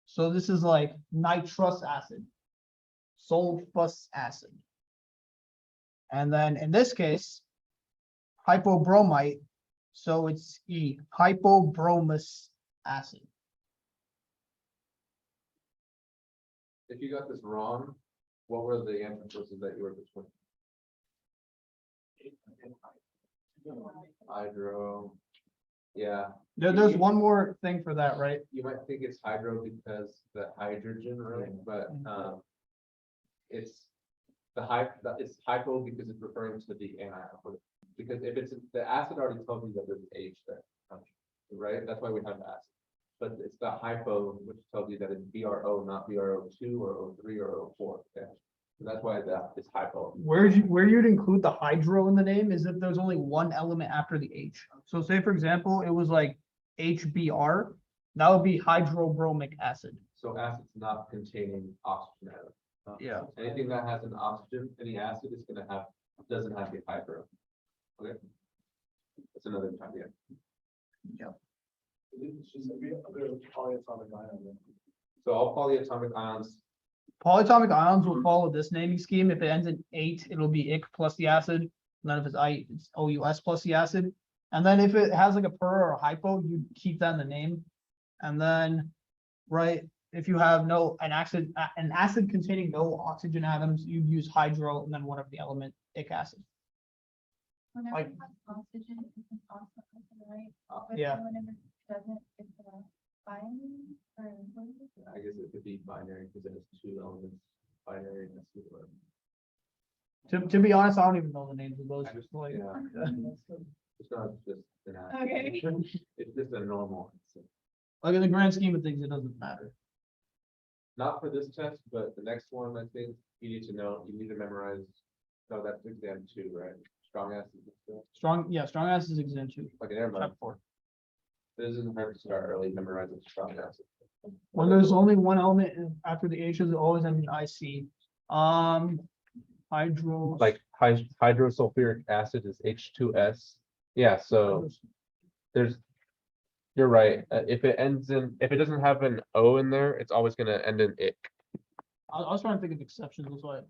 B: So this is like nitrous acid, sulfus acid. And then in this case, hypobromite, so it's E, hypobromous acid.
A: If you got this wrong, what were the answer choices that you were between? Hydro. Yeah,
B: There's one more thing for that, right?
A: you might think it's hydro because the hydrogen, right? But it's it's hypo because it's referring to the anion. Because if it's the acid already tells you that there's an H there, right? That's why we have acid. But it's the hypo which tells you that it's BRO, not BRO2 or O3 or O4. Okay? So that's why that is hypo.
B: Where you'd include the hydro in the name is if there's only one element after the H. So say, for example, it was like HBr, that would be hydrobromic acid.
A: So acid's not containing oxygen atom.
B: Yeah.
A: Anything that has an oxygen, any acid is gonna have, doesn't have the hydro. Okay. That's another time, yeah.
E: It's just a real other polyatomic ion.
A: So all polyatomic ions,
B: Polyatomic ions will follow this naming scheme. If it ends in 8, it'll be ic plus the acid. And then if it's I, it's OUS plus the acid. And then if it has like a per or a hypo, you keep that in the name. And then, right, if you have an acid containing no oxygen atoms, you'd use hydro and then whatever the element, ic acid.
C: Whenever
B: Like-
C: it has oxygen, it's an oxygen, right? But
B: Yeah.
C: Whenever it doesn't, it's a binary, or what is it?
A: I guess it could be binary because it has 2 elements, binary and that's what.
B: To be honest, I don't even know the names of those.
A: I just-
B: Like,
A: yeah. It's not just an acid.
C: Okay.
A: It's just a normal.
B: like in the grand scheme of things, it doesn't matter.
A: Not for this test, but the next one, I think you need to know, you need to memorize. No, that's exam 2, right? Strong acid.
B: Strong acid is exam 2.
A: Okay, never mind.
B: Chapter 4.
A: This isn't hard to start early memorizing strong acid.
B: When there's only one element after the H's, it always ends in IC. Hydro.
A: Like hydrosulfuric acid is H2S. Yeah, so you're right. If it doesn't have an O in there, it's always gonna end in ic.
B: I was trying to think of exceptions, that's why.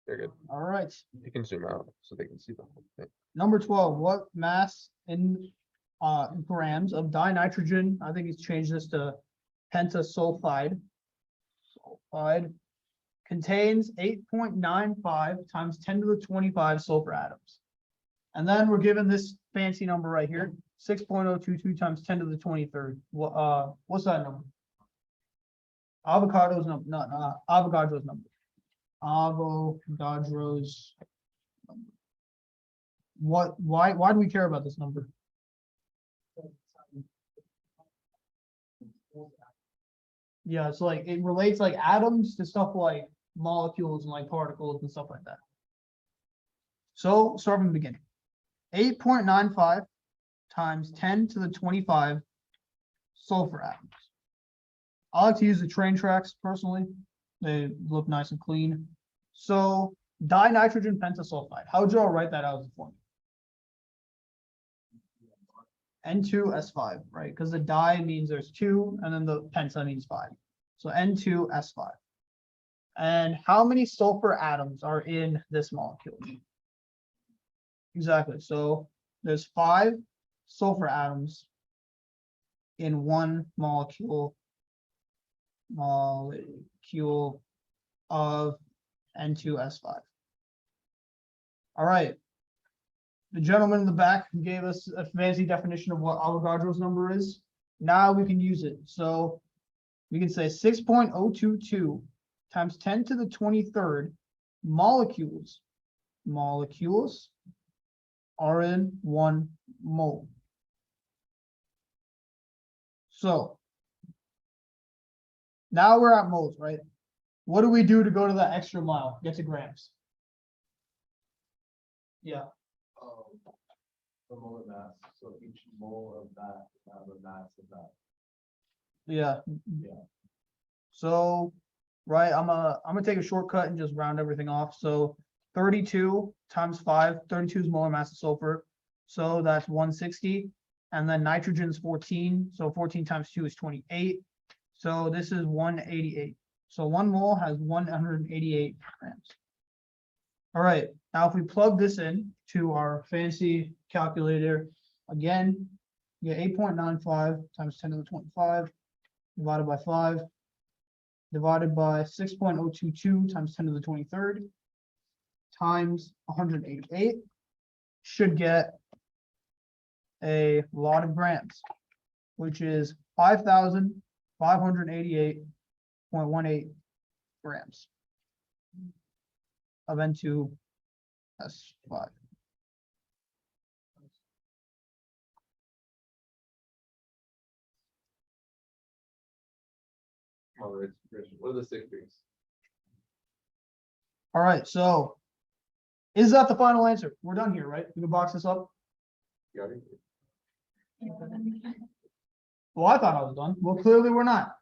A: You're good.
B: All right,
A: You can zoom out so they can see the whole thing.
B: number 12, what mass in grams of dinitrogen, I think he's changed this to pentasulfide. Sulfide contains 8.95 times 10 to the 25 sulfur atoms. And then we're given this fancy number right here, 6.022 times 10 to the 23rd. What's that number? Avogadro's number, not Avogadro's number. Avogadro's number. why do we care about this number? Yeah, it's like, it relates like atoms to stuff like molecules and like particles and stuff like that. So start from the beginning. 8.95 times 10 to the 25 sulfur atoms. I like to use the train tracks personally. They look nice and clean. So dinitrogen pentasulfide. How would you all write that out as a formula? N2S5, right? Because the di means there's two, and then the penta means 5. So N2S5. And how many sulfur atoms are in this molecule? Exactly. So there's 5 sulfur atoms in one molecule of N2S5. All right. The gentleman in the back gave us a fancy definition of what Avogadro's number is. Now we can use it. So we can say 6.022 times 10 to the 23rd molecules are in 1 mole. So now we're at moles, right? What do we do to go to that extra mile? Get to grams. Yeah.
E: The molar mass, so each mole of that, have a mass of that.
B: Yeah.
E: Yeah.
B: So, right, I'm gonna take a shortcut and just round everything off. So 32 times 5, 32 is molar mass of sulfur. So that's 160. And then nitrogen's 14. So 14 times 2 is 28. So this is 188. So 1 mole has 188 grams. All right, now if we plug this in to our fancy calculator, again, you get 8.95 times 10 to the 25 divided by 5 divided by 6.022 times 10 to the 23rd times 188 should get a lot of grams, which is 5,588.18 grams of N2S5.
A: What are the sig figs?
B: All right, so is that the final answer? We're done here, right? We can box this up.
A: Got it?
B: Well, I thought I was done. Well, clearly we're not.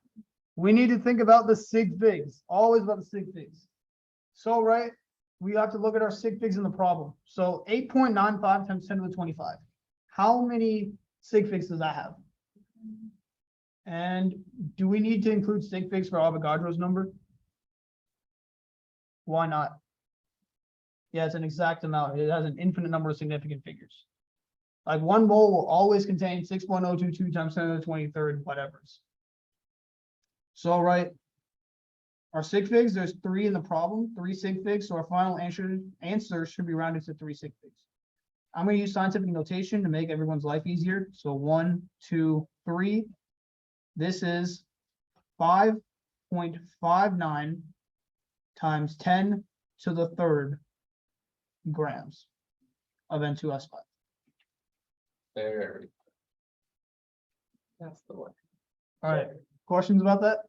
B: We need to think about the sig figs, always about the sig figs. So, right, we have to look at our sig figs in the problem. So 8.95 times 10 to the 25. How many sig figs does that have? And do we need to include sig figs for Avogadro's number? Why not? Yeah, it's an exact amount. It has an infinite number of significant figures. Like 1 mole will always contain 6.022 times 10 to the 23rd, whatever's. So, right, our sig figs, there's 3 in the problem, 3 sig figs. So our final answer should be rounded to 3 sig figs. I'm going to use scientific notation to make everyone's life easier. So 1, 2, 3. This is 5.59 times 10 to the 3rd grams of N2S5.
A: There. That's the one.
B: All right, questions about that?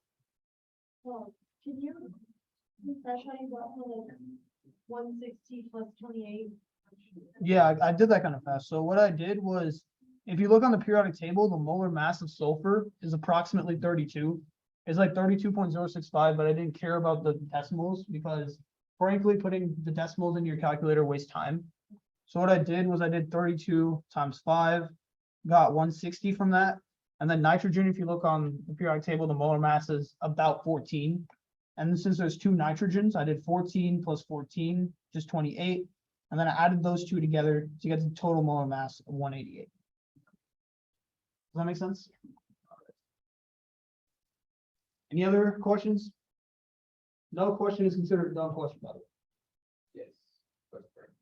C: Well, can you refresh how you got to like 160 plus 28?
B: Yeah, I did that kind of fast. So what I did was, if you look on the periodic table, the molar mass of sulfur is approximately 32. It's like 32.065, but I didn't care about the decimals because frankly, putting the decimals in your calculator wastes time. So what I did was I did 32 times 5, got 160 from that. And then nitrogen, if you look on the periodic table, the molar mass is about 14. And since there's 2 nitrogens, I did 14 plus 14, just 28. And then I added those 2 together to get the total molar mass of 188. Does that make sense? Any other questions? No question is considered a dumb question, by the way.
A: Yes. That's correct.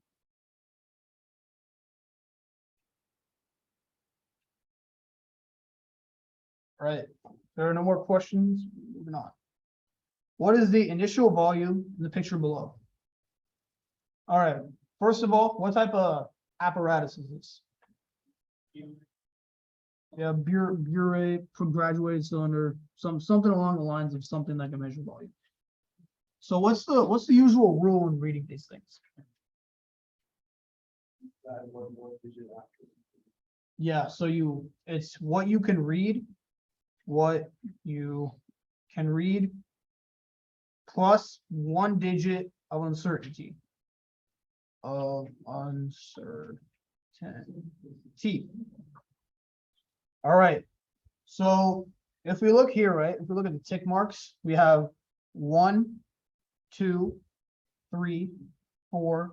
B: All right, there are no more questions. Moving on. What is the initial volume in the picture below? All right, first of all, what type of apparatus is this? Yeah, burette, graduated cylinder, something along the lines of something that can measure volume. So what's the usual rule in reading these things?
E: Add one more digit after.
B: Yeah, so it's what you can read, plus one digit of uncertainty. Of uncertainty. All right, so if we look here, right, if we look at the tick marks, we have 1, 2, 3, 4,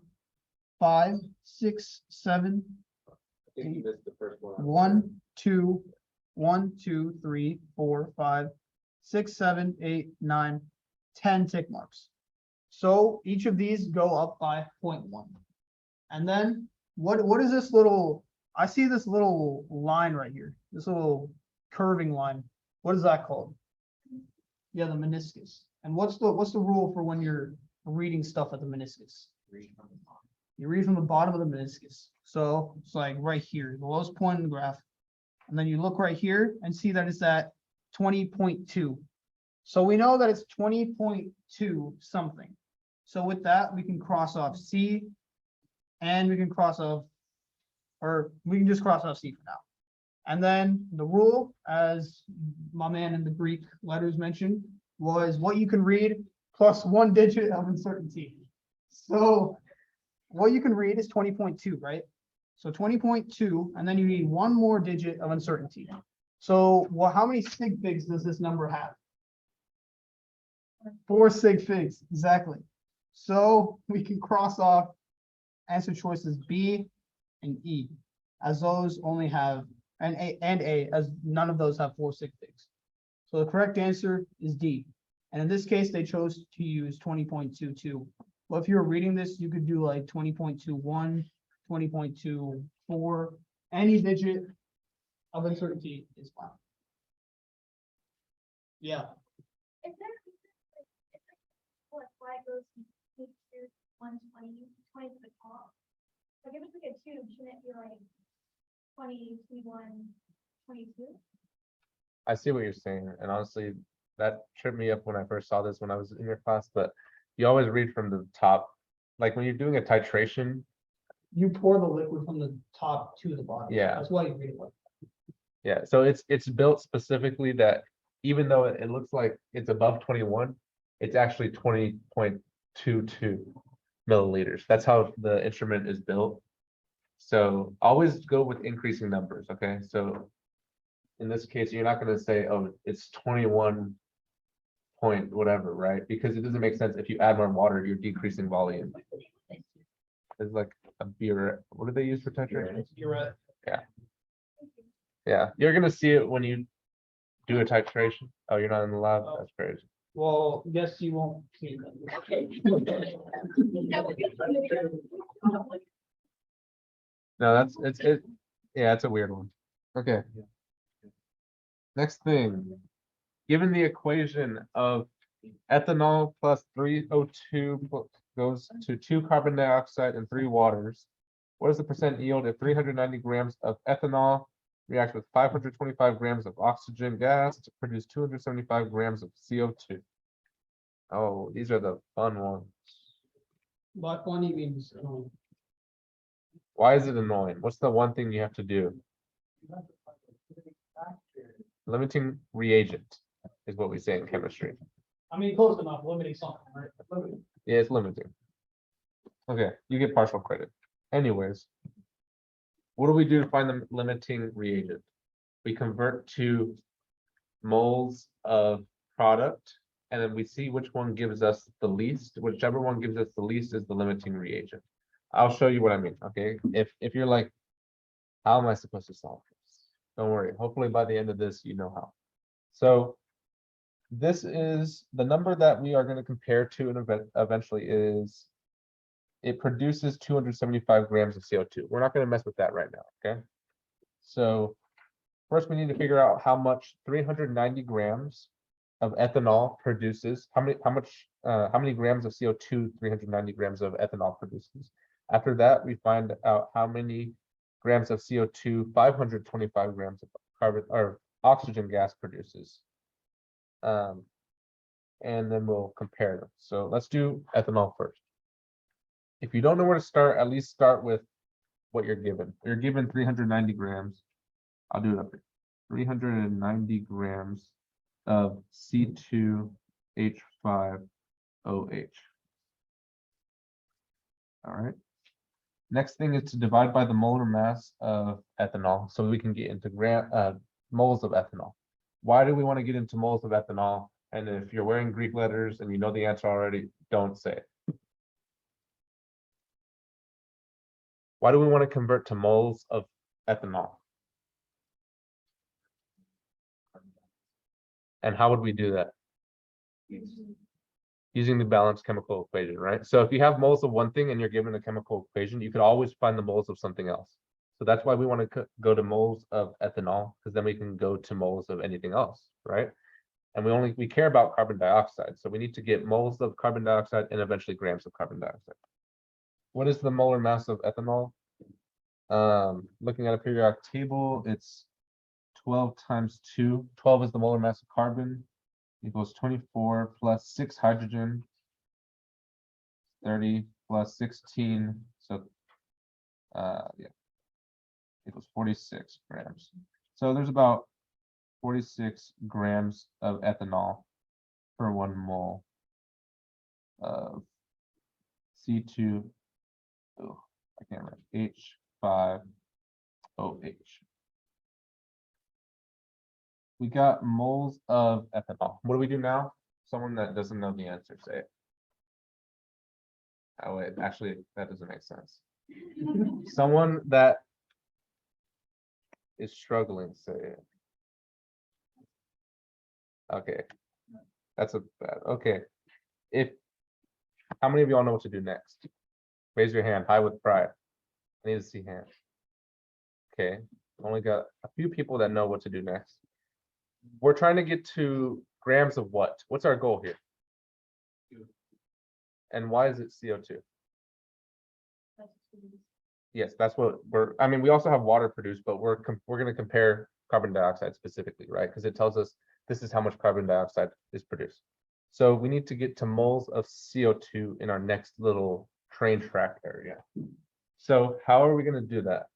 B: 5, 6, 7,
A: I think you missed the first one.
B: 1, 2, 1, 2, 3, 4, 5, 6, 7, 8, 9, 10 tick marks. So each of these go up by 0.1. And then what is this little, I see this little line right here, this little curving line. What is that called? Yeah, the meniscus. And what's the rule for when you're reading stuff at the meniscus? You read from the bottom of the meniscus. So it's like right here, the lowest point in the graph. And then you look right here and see that it's at 20.2. So we know that it's 20.2 something. So with that, we can cross off C and we can cross off, or we can just cross off C for now. And then the rule, as my man in the Greek letters mentioned, was what you can read plus one digit of uncertainty. So what you can read is 20.2, right? So 20.2, and then you need one more digit of uncertainty. So how many sig figs does this number have? 4 sig figs, exactly. So we can cross off answer choices B and E, as those only have, and A, as none of those have 4 sig figs. So the correct answer is D. And in this case, they chose to use 20.22. Well, if you were reading this, you could do like 20.21, 20.24, any digit of uncertainty is fine. Yeah.
C: Is there a reason, like, it's like, why it goes from 120, 20 to the top? Like, if it's like a 2, shouldn't it be like 20, 21, 22?
A: I see what you're saying, and honestly, that tripped me up when I first saw this when I was in your class, but you always read from the top. Like when you're doing a titration,
B: You pour the liquid from the top to the bottom.
A: Yeah.
B: That's why you read it like
A: yeah, so it's built specifically that even though it looks like it's above 21, it's actually 20.22 milliliters. That's how the instrument is built. So always go with increasing numbers, okay? So in this case, you're not gonna say, oh, it's 21 point whatever, right? Because it doesn't make sense. If you add more water, you're decreasing volume. It's like a beer. What do they use for titration?
B: You're right.
A: Yeah, you're gonna see it when you do a titration. Oh, you're not in the lab? That's crazy.
B: Well, guess you won't see that.
A: No, that's yeah, it's a weird one. Okay. Next thing, given the equation of ethanol plus 3 O2 goes to 2 carbon dioxide and 3 waters, what is the percent yield if 390 grams of ethanol reacts with 525 grams of oxygen gas to produce 275 grams of CO2? Oh, these are the fun ones.
B: By funny means,
A: Why is it annoying? What's the one thing you have to do? Limiting reagent is what we say in chemistry.
B: I mean, close enough, limiting something, right?
A: Yeah, it's limiting. Okay, you get partial credit. Anyways, what do we do to find the limiting reagent? We convert to moles of product, and then we see which one gives us the least. Whichever one gives us the least is the limiting reagent. I'll show you what I mean, okay? If you're like, how am I supposed to solve this? Don't worry, hopefully by the end of this, you know how. So this is the number that we are going to compare to and eventually is it produces 275 grams of CO2. We're not going to mess with that right now, okay? So first we need to figure out how much 390 grams of ethanol produces, how many grams of CO2 390 grams of ethanol produces. After that, we find out how many grams of CO2 525 grams of carbon or oxygen gas produces. And then we'll compare them. So let's do ethanol first. If you don't know where to start, at least start with what you're given. You're given 390 grams. I'll do it up here. 390 grams of C2H5OH. All right. Next thing is to divide by the molar mass of ethanol so we can get into moles of ethanol. Why do we want to get into moles of ethanol? And if you're wearing Greek letters and you know the answer already, don't say it. Why do we want to convert to moles of ethanol? And how would we do that? Using the balanced chemical equation, right? So if you have moles of one thing and you're given a chemical equation, you could always find the moles of something else. So that's why we want to go to moles of ethanol, because then we can go to moles of anything else, right? And we care about carbon dioxide. So we need to get moles of carbon dioxide and eventually grams of carbon dioxide. What is the molar mass of ethanol? Looking at a periodic table, it's 12 times 2. 12 is the molar mass of carbon, equals 24 plus 6 hydrogen, 30 plus 16, so yeah, equals 46 grams. So there's about 46 grams of ethanol per 1 mole of C2, oh, I can't remember, H5OH. We got moles of ethanol. What do we do now? Someone that doesn't know the answer, say it. Oh, wait, actually, that doesn't make sense. Someone that is struggling, say it. Okay. That's a bad, okay. How many of y'all know what to do next? Raise your hand, high with pride. I need to see hands. Okay, only got a few people that know what to do next. We're trying to get to grams of what? What's our goal here? And why is it CO2? Yes, that's what I mean, we also have water produced, but we're going to compare carbon dioxide specifically, right? Because it tells us this is how much carbon dioxide is produced. So we need to get to moles of CO2 in our next little train track area. So how are we going to do that?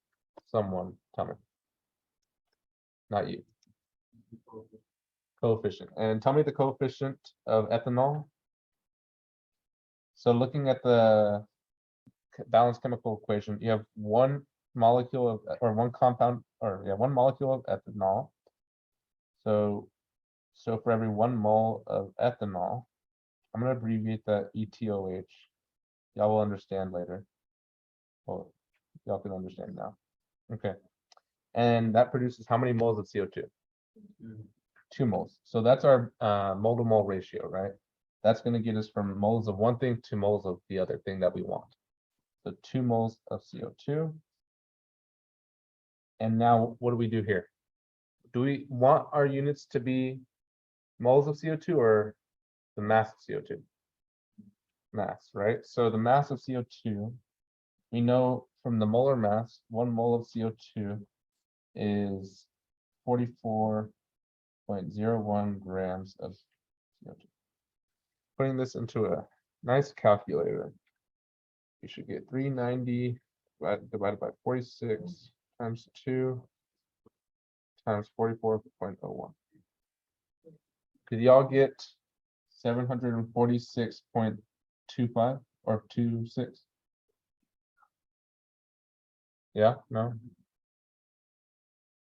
A: Someone tell me. Not you. Coefficient. And tell me the coefficient of ethanol. So looking at the balanced chemical equation, you have one molecule of, or one compound, or yeah, one molecule of ethanol. So for every 1 mole of ethanol, I'm going to abbreviate that ETOH. Y'all will understand later. Well, y'all can understand now. Okay. And that produces how many moles of CO2? 2 moles. So that's our mole to mole ratio, right? That's going to get us from moles of one thing to moles of the other thing that we want. So 2 moles of CO2. And now what do we do here? Do we want our units to be moles of CO2 or the mass of CO2? Mass, right? So the mass of CO2, we know from the molar mass, 1 mole of CO2 is 44.01 grams of CO2. Putting this into a nice calculator, you should get 390 divided by 46 times 2 times 44.01. Did y'all get 746.25 or 26? Yeah, no?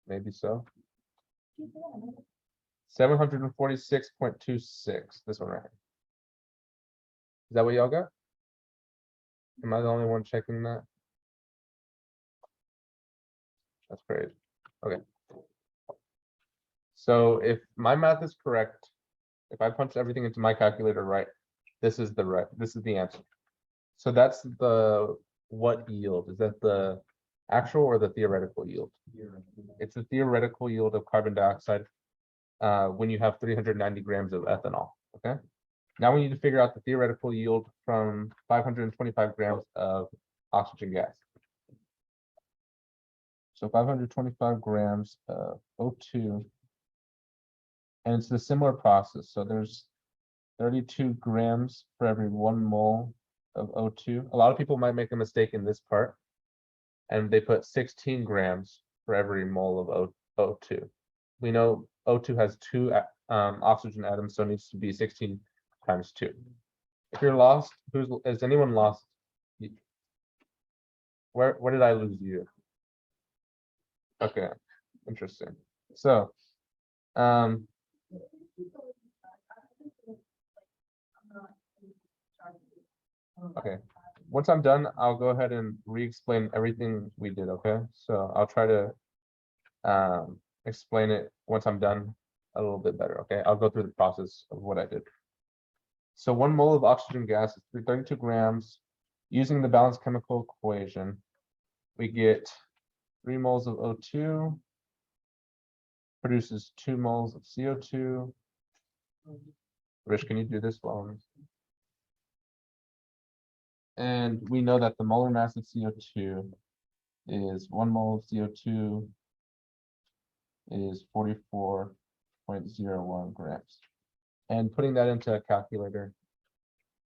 A: Maybe so. 746.26, this one right here. Is that what y'all got? Am I the only one checking that? That's crazy. Okay. So if my math is correct, if I punch everything into my calculator right, this is the answer. So that's the what yield? Is that the actual or the theoretical yield? It's the theoretical yield of carbon dioxide when you have 390 grams of ethanol. Okay. Now we need to figure out the theoretical yield from 525 grams of oxygen gas. So 525 grams of O2. And it's a similar process, so there's 32 grams for every 1 mole of O2. A lot of people might make a mistake in this part. And they put 16 grams for every mole of O2. We know O2 has 2 oxygen atoms, so it needs to be 16 times 2. If you're lost, is anyone lost? Where did I lose you? Okay, interesting. So, okay. Once I'm done, I'll go ahead and re-explain everything we did, okay? So I'll try to explain it once I'm done a little bit better, okay? I'll go through the process of what I did. So 1 mole of oxygen gas is 32 grams. Using the balanced chemical equation, we get 3 moles of O2, produces 2 moles of CO2. Rich, can you do this while and we know that the molar mass of CO2 is 1 mole of CO2 is 44.01 grams. And putting that into a calculator,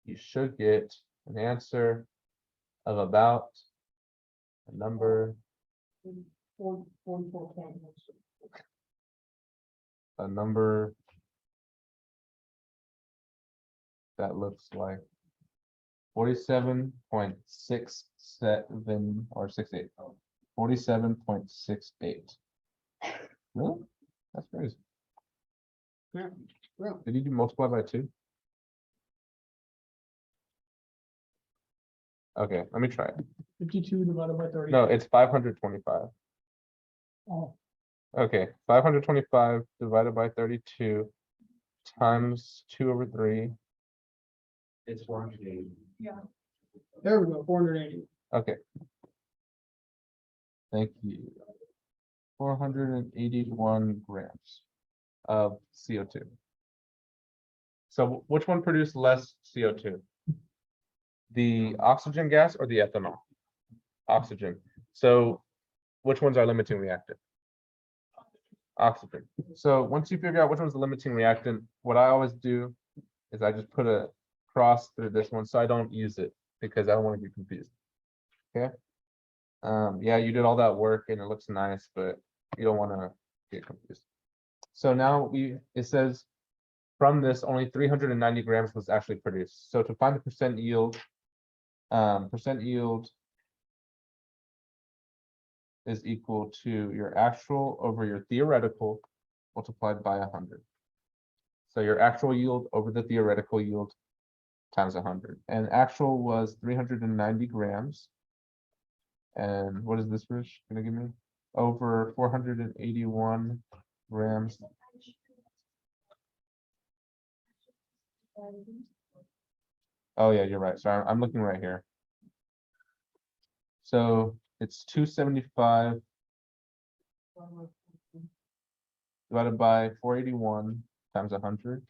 A: you should get an answer of about a number, a number that looks like 47.67 or 68. 47.68. Really? That's crazy.
B: Yeah.
A: Did you do multiply by 2? Okay, let me try it.
B: 52 divided by 30.
A: No, it's 525.
B: Oh,
A: Okay, 525 divided by 32 times 2/3.
D: It's 480.
B: there we go, 480.
A: Okay. Thank you. 481 grams of CO2. So which one produced less CO2? The oxygen gas or the ethanol? Oxygen. So which one's our limiting reactant? Oxygen. So once you figure out which one's the limiting reactant, what I always do is I just put a cross through this one so I don't use it because I don't want to get confused. Okay. Yeah, you did all that work and it looks nice, but you don't want to get confused. So now it says from this only 390 grams was actually produced. So to find the percent yield is equal to your actual over your theoretical multiplied by 100. So your actual yield over the theoretical yield times 100. And actual was 390 grams. And what is this, Rich, gonna give me? Over 481 grams. Oh yeah, you're right. Sorry, I'm looking right here. So it's 275 divided by 481 times 100.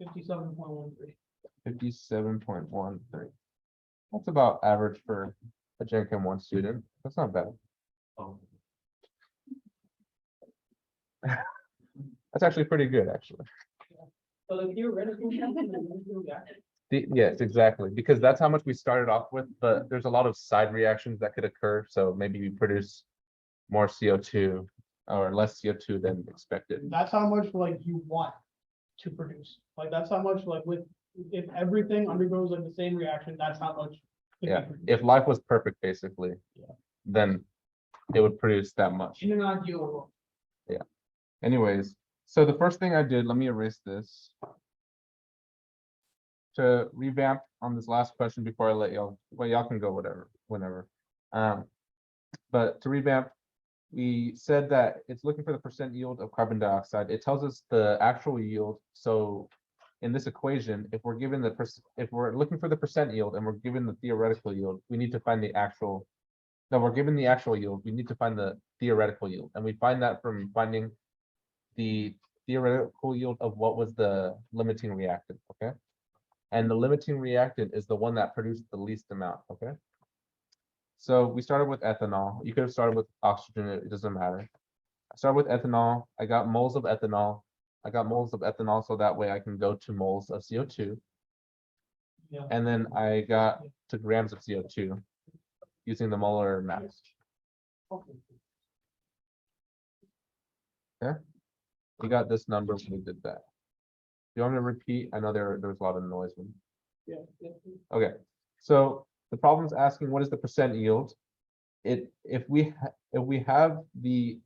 B: 57.13.
A: 57.13. That's about average for a Gen Chem 1 student. That's not bad.
D: Oh,
A: That's actually pretty good, actually.
B: So the theoretical.
A: Yes, exactly, because that's how much we started off with, but there's a lot of side reactions that could occur. So maybe we produce more CO2 or less CO2 than expected.
B: That's how much like you want to produce. Like that's how much like if everything undergoes like the same reaction, that's how much. could be
A: Yeah,
B: produced.
A: if life was perfect, basically,
B: Yeah.
A: then it would produce that much.
B: In an ideal world.
A: Anyways, so the first thing I did, let me erase this. To revamp on this last question before I let y'all, well, y'all can go whenever. But to revamp, we said that it's looking for the percent yield of carbon dioxide. It tells us the actual yield. So in this equation, if we're given if we're looking for the percent yield and we're given the theoretical yield, we need to find the actual. No, we're given the actual yield. We need to find the theoretical yield, and we find that from finding the theoretical yield of what was the limiting reactant. Okay. And the limiting reactant is the one that produced the least amount, okay? So we started with ethanol. You could have started with oxygen, it doesn't matter. I started with ethanol, I got moles of ethanol. I got moles of ethanol, so that way I can go to moles of CO2.
B: Yeah.
A: And then I got to grams of CO2 using the molar mass. Okay, we got this number when we did that. Do you want me to repeat? I know there was a lot of noise.
B: Yeah.
A: Okay, so the problem's asking what is the percent yield? If we have the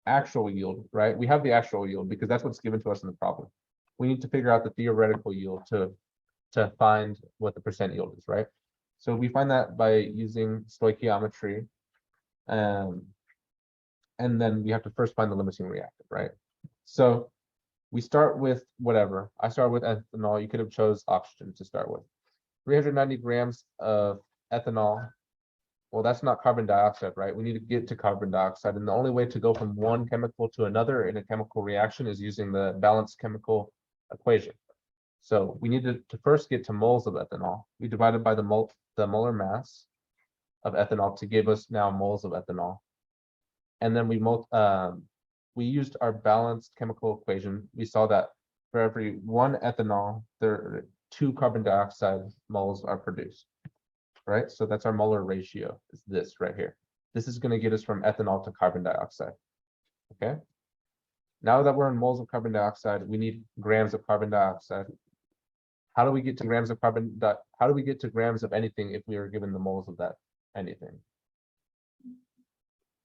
A: actual yield, right? We have the actual yield because that's what's given to us in the problem. We need to figure out the theoretical yield to find what the percent yield is, right? So we find that by using stoichiometry. And then we have to first find the limiting reactant, right? So we start with whatever. I start with ethanol. You could have chose oxygen to start with. 390 grams of ethanol. Well, that's not carbon dioxide, right? We need to get to carbon dioxide. And the only way to go from one chemical to another in a chemical reaction is using the balanced chemical equation. So we need to first get to moles of ethanol. We divided by the molar mass of ethanol to give us now moles of ethanol. And then we used our balanced chemical equation. We saw that for every one ethanol, there are 2 carbon dioxide moles are produced, right? So that's our molar ratio, is this right here. This is going to get us from ethanol to carbon dioxide, okay? Now that we're in moles of carbon dioxide, we need grams of carbon dioxide. How do we get to grams of how do we get to grams of anything if we are given the moles of that anything?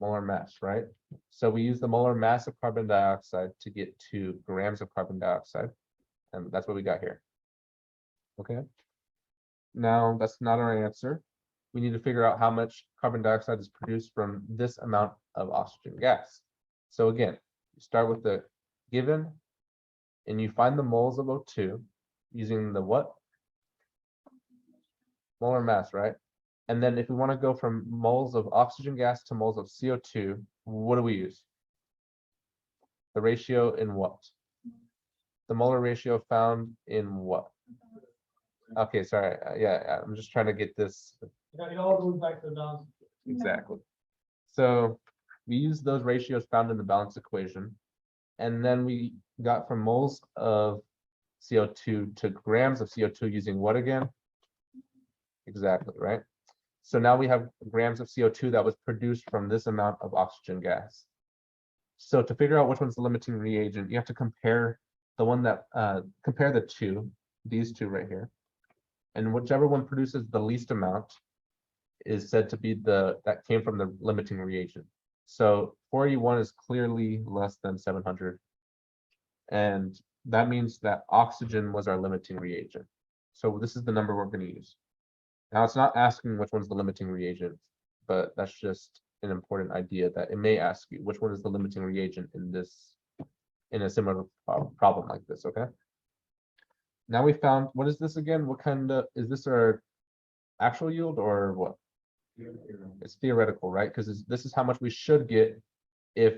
A: Molar mass, right? So we use the molar mass of carbon dioxide to get to grams of carbon dioxide. And that's what we got here. Okay. Now that's not our answer. We need to figure out how much carbon dioxide is produced from this amount of oxygen gas. So again, you start with the given and you find the moles of O2 using the what? Molar mass, right? And then if we want to go from moles of oxygen gas to moles of CO2, what do we use? The ratio in what? The molar ratio found in what? Okay, sorry. Yeah, I'm just trying to get this.
B: It all goes back to the balance.
A: Exactly. So we use those ratios found in the balance equation. And then we got from moles of CO2 to grams of CO2 using what again? Exactly, right? So now we have grams of CO2 that was produced from this amount of oxygen gas. So to figure out which one's the limiting reagent, you have to compare the one that compare the two, these two right here. And whichever one produces the least amount is said to be that came from the limiting reagent. So 481 is clearly less than 700. And that means that oxygen was our limiting reagent. So this is the number we're going to use. Now it's not asking which one's the limiting reagent, but that's just an important idea that it may ask you which one is the limiting reagent in a similar problem like this, okay? Now we found, what is this again? What kind of, is this our actual yield or what? It's theoretical, right? Because this is how much we should get if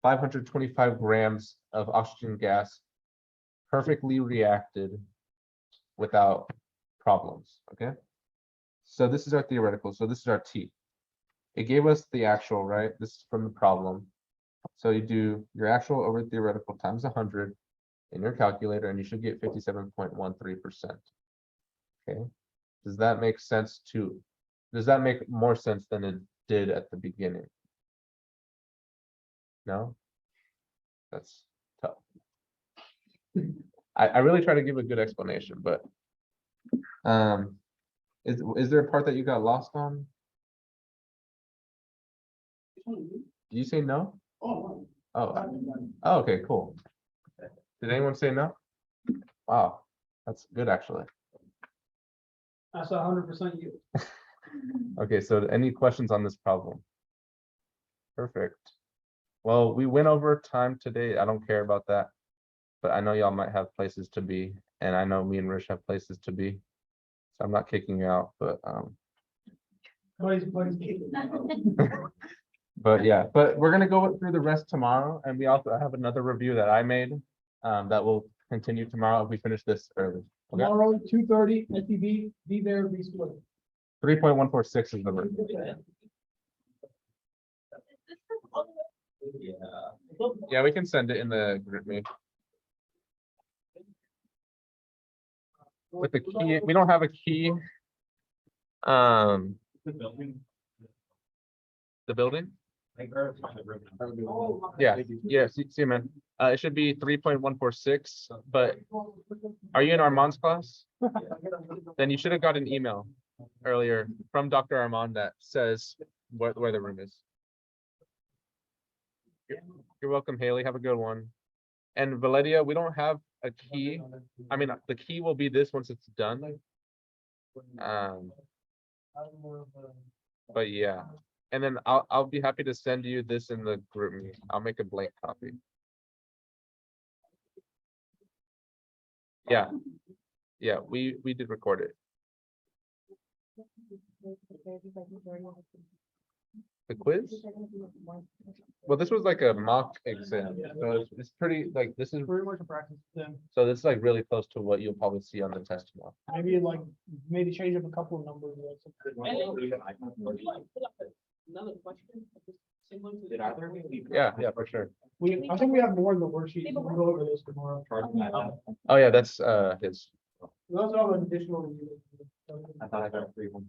A: 525 grams of oxygen gas perfectly reacted without problems, okay? So this is our theoretical, so this is our T. It gave us the actual, right? This is from the problem. So you do your actual over theoretical times 100 in your calculator, and you should get 57.13%. Okay, does that make sense to, does that make more sense than it did at the beginning? No? That's tough. I really try to give a good explanation, but is there a part that you got lost on? Did you say no? Oh, oh, okay, cool. Did anyone say no? Wow, that's good actually.
B: That's 100% you.
A: Okay, so any questions on this problem? Perfect. Well, we went over time today. I don't care about that, but I know y'all might have places to be, and I know me and Rish have places to be. So I'm not kicking you out, but but yeah, but we're gonna go through the rest tomorrow, and we also have another review that I made that will continue tomorrow if we finish this early. Okay,
B: Tomorrow, 2:30, STV, be there, be split.
A: 3.146 is the room.
D: Yeah.
A: Yeah, we can send it in the group me. With the key, we don't have a key.
D: The building.
A: The building?
D: Like, or the room.
A: Yeah, yeah, see, man. It should be 3.146, but are you in Armand's class? Then you should have got an email earlier from Dr. Armand that says where the room is. You're welcome, Haley. Have a good one. And Valeria, we don't have a key. I mean, the key will be this once it's done. But yeah, and then I'll be happy to send you this in the group meet. I'll make a blank copy. Yeah. Yeah, we did record it. The quiz? Well, this was like a mock exam, so it's pretty, like, this is,
B: Pretty much a practice exam.
A: so this is like really close to what you'll probably see on the test tomorrow.
B: Maybe like, maybe change up a couple of numbers.
F: Another question. Similar to
D: Did either of you leave?
A: Yeah, for sure.
B: I think we have more in the worksheet. We'll go over this tomorrow.
A: Oh, yeah, that's his.
B: We also have an additional review.
D: I thought I got a free one.